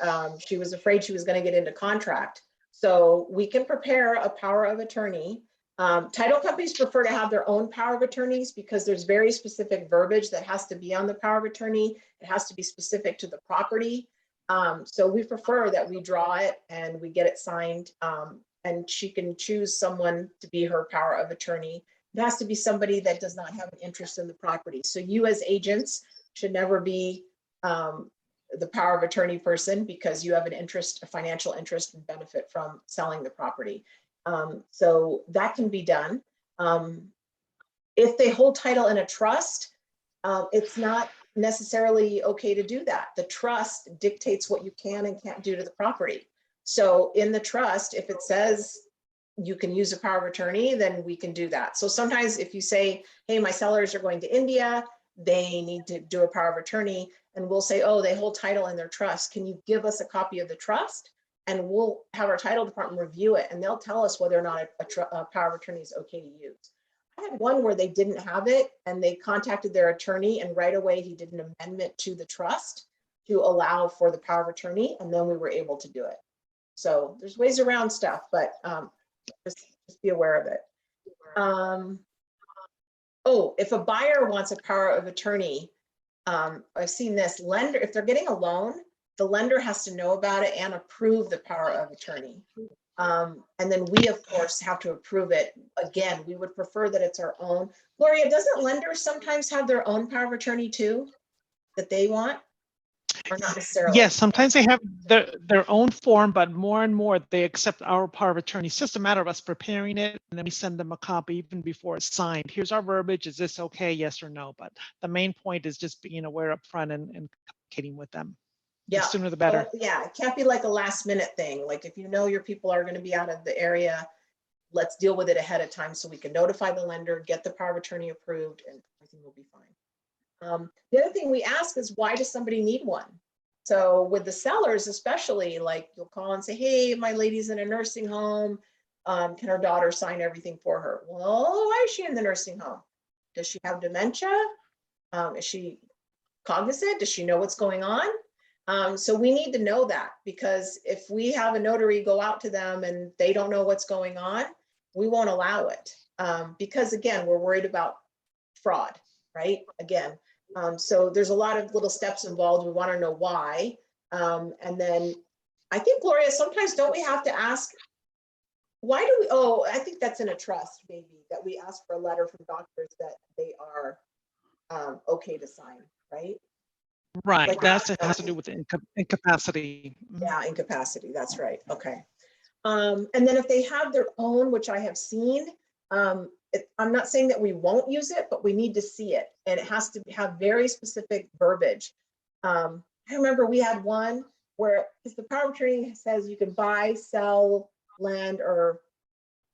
she was afraid she was going to get into contract. So we can prepare a power of attorney. Title companies prefer to have their own power of attorneys because there's very specific verbiage that has to be on the power of attorney. It has to be specific to the property. So we prefer that we draw it and we get it signed, and she can choose someone to be her power of attorney. It has to be somebody that does not have an interest in the property. So you as agents should never be the power of attorney person because you have an interest, a financial interest and benefit from selling the property. So that can be done. If they hold title in a trust, it's not necessarily okay to do that. The trust dictates what you can and can't do to the property. So in the trust, if it says you can use a power of attorney, then we can do that. So sometimes if you say, hey, my sellers are going to India, they need to do a power of attorney, and we'll say, oh, they hold title in their trust. Can you give us a copy of the trust? And we'll have our title department review it, and they'll tell us whether or not a power of attorney is okay to use. I had one where they didn't have it, and they contacted their attorney, and right away he did an amendment to the trust to allow for the power of attorney, and then we were able to do it. So there's ways around stuff, but just be aware of it. Oh, if a buyer wants a power of attorney, I've seen this lender, if they're getting a loan, the lender has to know about it and approve the power of attorney. And then we, of course, have to approve it. Again, we would prefer that it's our own. Gloria, doesn't lenders sometimes have their own power of attorney too, that they want? Or not necessarily?
Yes, sometimes they have their own form, but more and more they accept our power of attorney. It's just a matter of us preparing it, and then we send them a copy even before it's signed. Here's our verbiage. Is this okay? Yes or no? But the main point is just being aware up front and communicating with them.
Yeah.
The sooner the better.
So, yeah, it can't be like a last minute thing. Like if you know your people are going to be out of the area, let's deal with it ahead of time so we can notify the lender, get the power of attorney approved, and everything will be fine. The other thing we ask is, why does somebody need one? So with the sellers, especially, like you'll call and say, hey, my lady's in a nursing home. Can her daughter sign everything for her? Well, why is she in the nursing home? Does she have dementia? Is she cognizant? Does she know what's going on? So we need to know that, because if we have a notary go out to them and they don't know what's going on, we won't allow it. Because again, we're worried about fraud, right? Again, so there's a lot of little steps involved. We want to know why. And then I think, Gloria, sometimes don't we have to ask Why do we, oh, I think that's in a trust maybe, that we ask for a letter from doctors that they are okay to sign, right?
Right,
Like,
it has to do with incapacity. Mhm.
yeah, incapacity, that's right, okay. And then if they have their own, which I have seen, I'm not saying that we won't use it, but we need to see it. And it has to have very specific verbiage. I remember we had one where, because the power of attorney says you can buy, sell land, or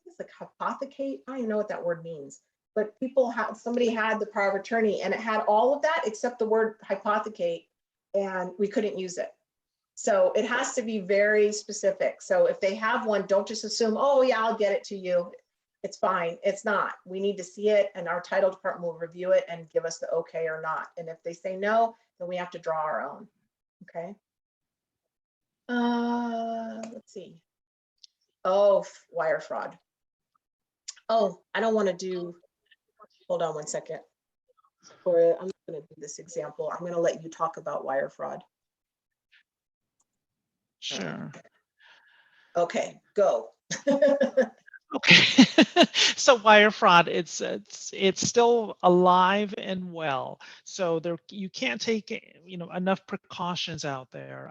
it's like hypothecate. I don't even know what that word means. But somebody had the power of attorney and it had all of that except the word hypothecate, and we couldn't use it. So it has to be very specific. So if they have one, don't just assume, oh yeah, I'll get it to you. It's fine. It's not. We need to see it, and our title department will review it and give us the okay or not. And if they say no, then we have to draw our own. Okay. Let's see. Oh, wire fraud. Oh, I don't want to do, hold on one second. Or I'm going to do this example. I'm going to let you talk about wire fraud.
Sure.
Okay, go.
Okay. So wire fraud, it's still alive and well. So you can't take enough precautions out there.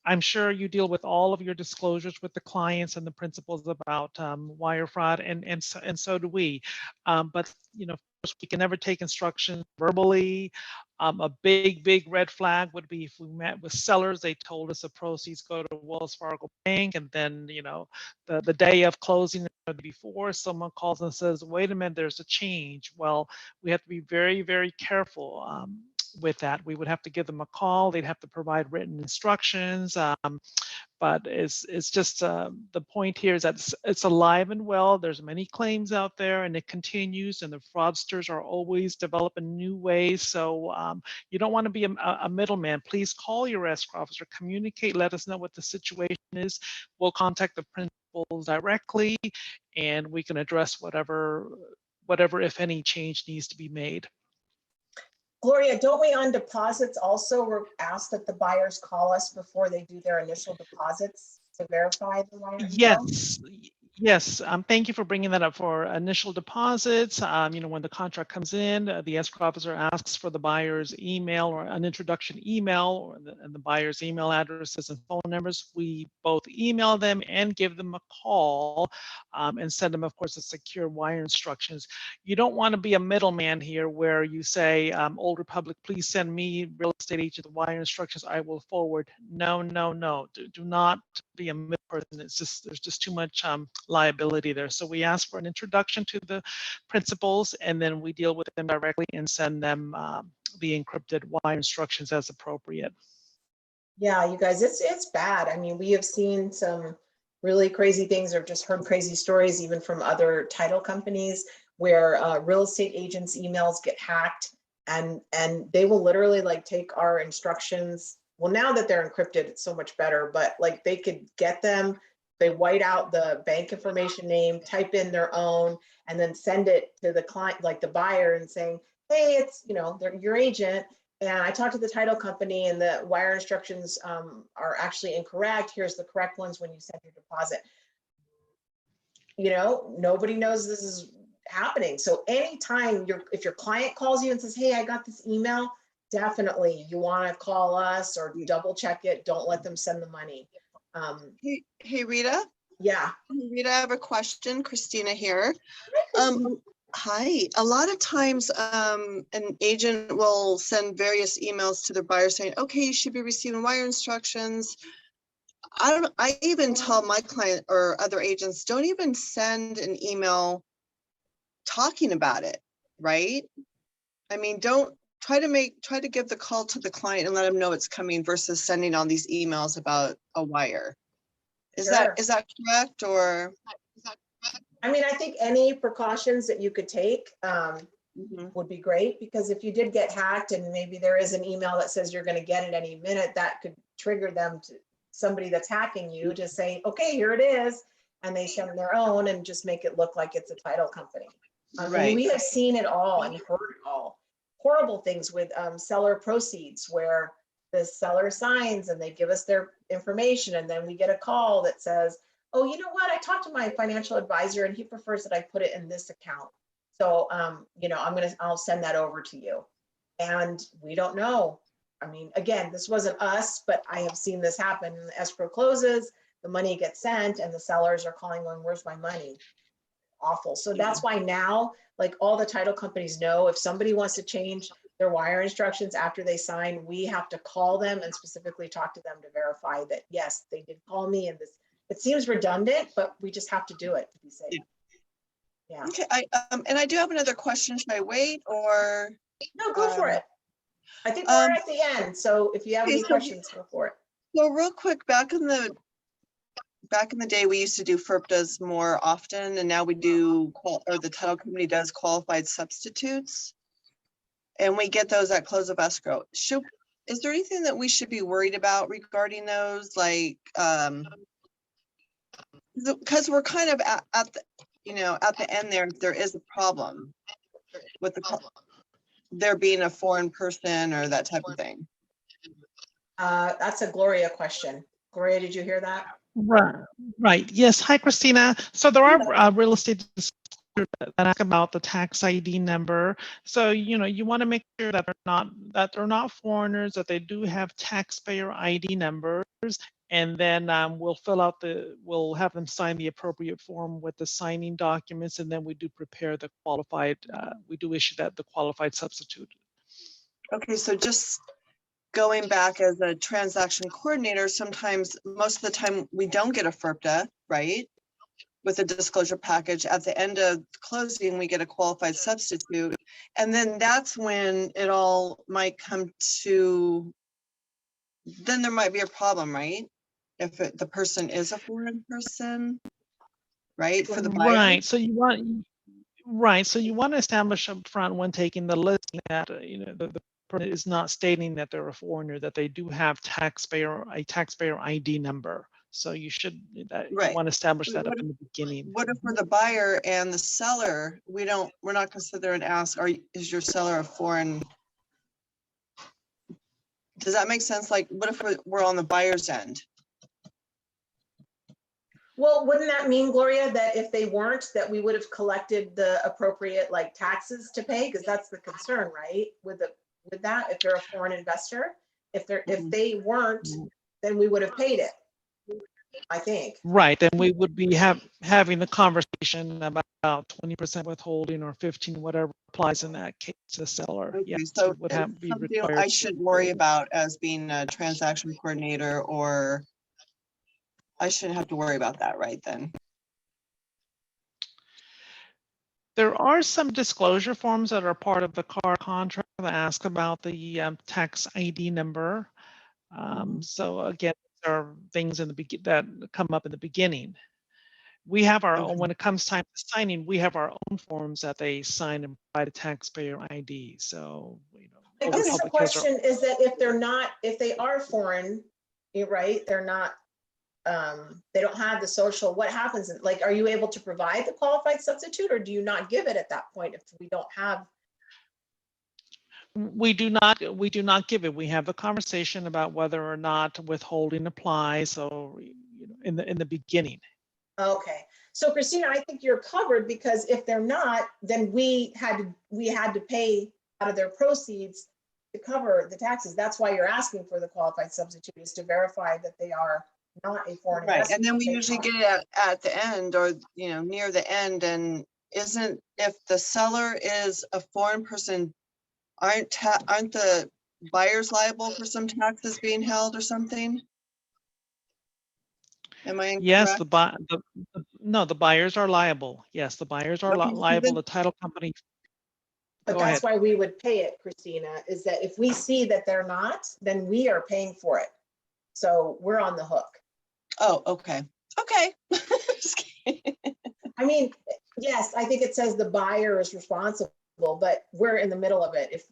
I'm sure you deal with all of your disclosures with the clients and the principals about wire fraud, and so do we. But of course, we can never take instructions verbally. A big red flag would be if we met with sellers, they told us the proceeds go to Wells Fargo Bank, and then the day of closing or before, someone calls and says, "Wait a minute, there's a change." Well, we have to be very careful. With that, we would have to give them a call. They'd have to provide written instructions. But it's just the point here is that it's alive and well. There's many claims out there, and it continues. And the fraudsters are always developing new ways. So you don't want to be a middleman. Please call your escrow officer, communicate, let us know what the situation is. We'll contact the principals directly, and we can address whatever, if any, change needs to be made.
Gloria, don't we on deposits also, we're asked that the buyers call us before they do their initial deposits to verify the wire info?
Yes. Thank you for bringing that up. For initial deposits, when the contract comes in, the escrow officer asks for the buyer's email or an introduction email, and the buyer's email addresses and phone numbers. We both email them and give them a call, and send them, of course, a secure wire instructions. You don't want to be a middleman here where you say, Old Republic, please send me real estate agent the wire instructions. I will forward. No. Do not be a middle person. There's just too much liability there. So we ask for an introduction to the principals, and then we deal with them directly and send them the encrypted wire instructions as appropriate.
Yeah, you guys, it's bad. I mean, we have seen some really crazy things, or just heard crazy stories even from other title companies where real estate agents' emails get hacked, and they will literally like take our instructions. Well, now that they're encrypted, it's so much better, but like they could get them, they white out the bank information name, type in their own, and then send it to the client, like the buyer, and saying, hey, it's, they're your agent, and I talked to the title company and the wire instructions are actually incorrect. Here's the correct ones when you send your deposit. Nobody knows this is happening. So anytime if your client calls you and says, hey, I got this email, definitely you want to call us or double check it. Don't let them send the money.
Hey, Rita.
Yeah.
Rita, I have a question. Christina here. Hi. A lot of times an agent will send various emails to their buyer saying, okay, you should be receiving wire instructions. I even tell my client or other agents, don't even send an email talking about it, right? I mean, don't try to give the call to the client and let them know it's coming versus sending all these emails about a wire. Is that correct, or?
I mean, I think any precautions that you could take would be great, because if you did get hacked and maybe there is an email that says you're going to get it any minute, that could trigger them to somebody that's hacking you to say, okay, here it is. And they send their own and just make it look like it's a title company.
Right.
And we have seen it all and heard it all. Horrible things with seller proceeds, where the seller signs and they give us their information, and then we get a call that says, oh, you know what? I talked to my financial advisor and he prefers that I put it in this account. So, you know, I'll send that over to you. And we don't know. I mean, again, this wasn't us, but I have seen this happen. The escrow closes, the money gets sent and the sellers are calling going, where's my money? Awful. So that's why now, like all the title companies know, if somebody wants to change their wire instructions after they sign, we have to call them and specifically talk to them to verify that, yes, they did call me, and this, it seems redundant, but we just have to do it to be safe. Yeah.
Okay, and I do have another question. Should I wait or?
No, go for it. I think we're at the end. So if you have any questions, go for it.
So real quick, back in the day, we used to do FERPDAs more often, and now we do, or the title company does qualified substitutes. And we get those at close of escrow. Is there anything that we should be worried about regarding those? Like, because we're kind of at the, you know, at the end there is a problem with there being a foreign person or that type of thing.
That's a Gloria question. Gloria, did you hear that?
Right. Yes. Hi, Christina. So there are real estate that ask about the tax ID number. So, you know, you want to make sure that they're not foreigners, that they do have taxpayer ID numbers. And then we'll have them sign the appropriate form with the signing documents. And then we do prepare the qualified, we do issue the qualified substitute.
Okay, so just going back as a transaction coordinator, sometimes, most of the time, we don't get a FERPDA, right? With a disclosure package. At the end of closing, we get a qualified substitute. And then that's when it all might come to, then there might be a problem, right? If the person is a foreign person, right? For the buyer.
Right. So you want, So you want to establish up front when taking the listing that, you know, the person is not stating that they're a foreigner, that they do have a taxpayer ID number. So you should,
Right.
you want to establish that up in the beginning.
What if for the buyer and the seller, we're not going to sit there and ask, is your seller a foreign? Does that make sense? Like, what if we're on the buyer's end?
Well, wouldn't that mean, Gloria, that if they weren't, that we would have collected the appropriate like taxes to pay? Because that's the concern, right? With that, if they're a foreign investor, if they weren't, then we would have paid it, I think.
Right, then we would be having the conversation about 20% withholding or 15, whatever applies in that case to the seller.
Okay,
Yes,
so
would be
something
required.
I should worry about as being a transaction coordinator, or I shouldn't have to worry about that, right then?
There are some disclosure forms that are part of the car contract that ask about the tax ID number. So again, there are things in the that come up in the beginning. We have our own, when it comes time to signing, we have our own forms that they sign and provide a taxpayer ID. So, you know,
I guess the question is that if they are foreign, you're right, they're not, they don't have the social, what happens? Like, are you able to provide the qualified substitute, or do you not give it at that point if we don't have?
We do not give it. We have the conversation about whether or not withholding applies. So, you know, in the beginning.
Okay, so Christina, I think you're covered, because if they're not, then we had to pay out of their proceeds to cover the taxes. That's why you're asking for the qualified substitute, is to verify that they are not a foreign investor.
Right, and then we usually get it at the end, or, you know, near the end. And if the seller is a foreign person, aren't the buyers liable for some taxes being held or something? Am I incorrect?
Yes, the buyers are liable. Yes, the buyers are liable. The title company.
But that's why we would pay it, Christina, is that if we see that they're not, then we are paying for it. So we're on the hook.
Oh, okay. Okay. Just kidding.
I mean, yes, I think it says the buyer is responsible, but we're in the middle of it. If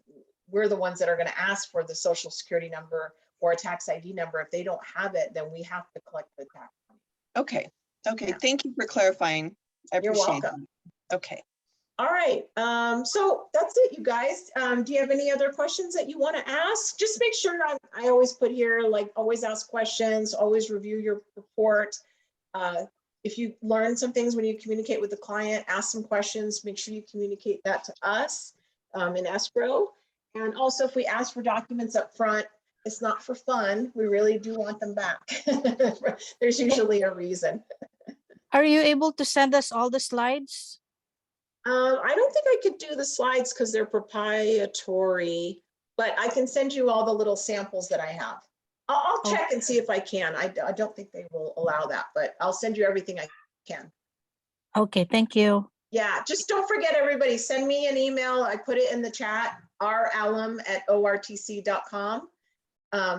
we're the ones that are going to ask for the social security number or a tax ID number, if they don't have it, then we have to collect the tax money.
Okay. Okay. Yeah. Thank you for clarifying. I appreciate
You're welcome.
It. Okay.
All right. So that's it, you guys. Do you have any other questions that you want to ask? Just make sure I always put here, like, always ask questions, always review your report. if you learn some things when you communicate with the client, ask some questions, make sure you communicate that to us in escrow. And also, if we ask for documents up front, it's not for fun. We really do want them back. There's usually a reason.
Are you able to send us all the slides?
I don't think I could do the slides because they're proprietary, but I can send you all the little samples that I have. I'll check and see if I can. I don't think they will allow that, but I'll send you everything I can.
Okay, thank you.
Yeah, just don't forget, everybody, send me an email. I put it in the chat, ralum@ortc.com,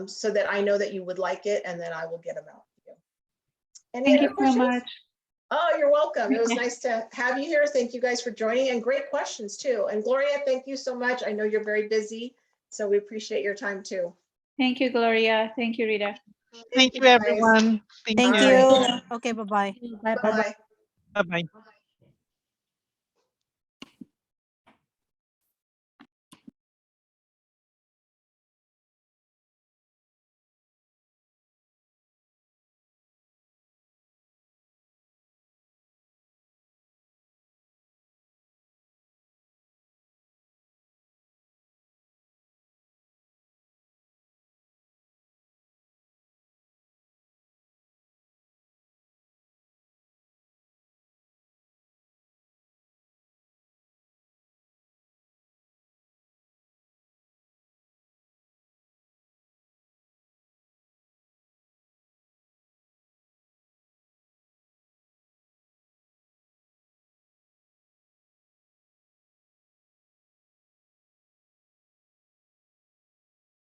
so that I know that you would like it, and then I will get them out to you. Any
Thank
other
you so
questions?
much.
Oh, you're welcome. It was
Yeah.
nice to have you here. Thank you guys for joining, and great questions too. And Gloria, thank you so much. I know you're very busy, so we appreciate your time too.
Thank you, Gloria. Thank you, Rita.
Thank you,
guys.
everyone.
Thank
All
you.
right.
Okay, bye-bye.
Bye bye.
Bye-bye.
Bye-bye.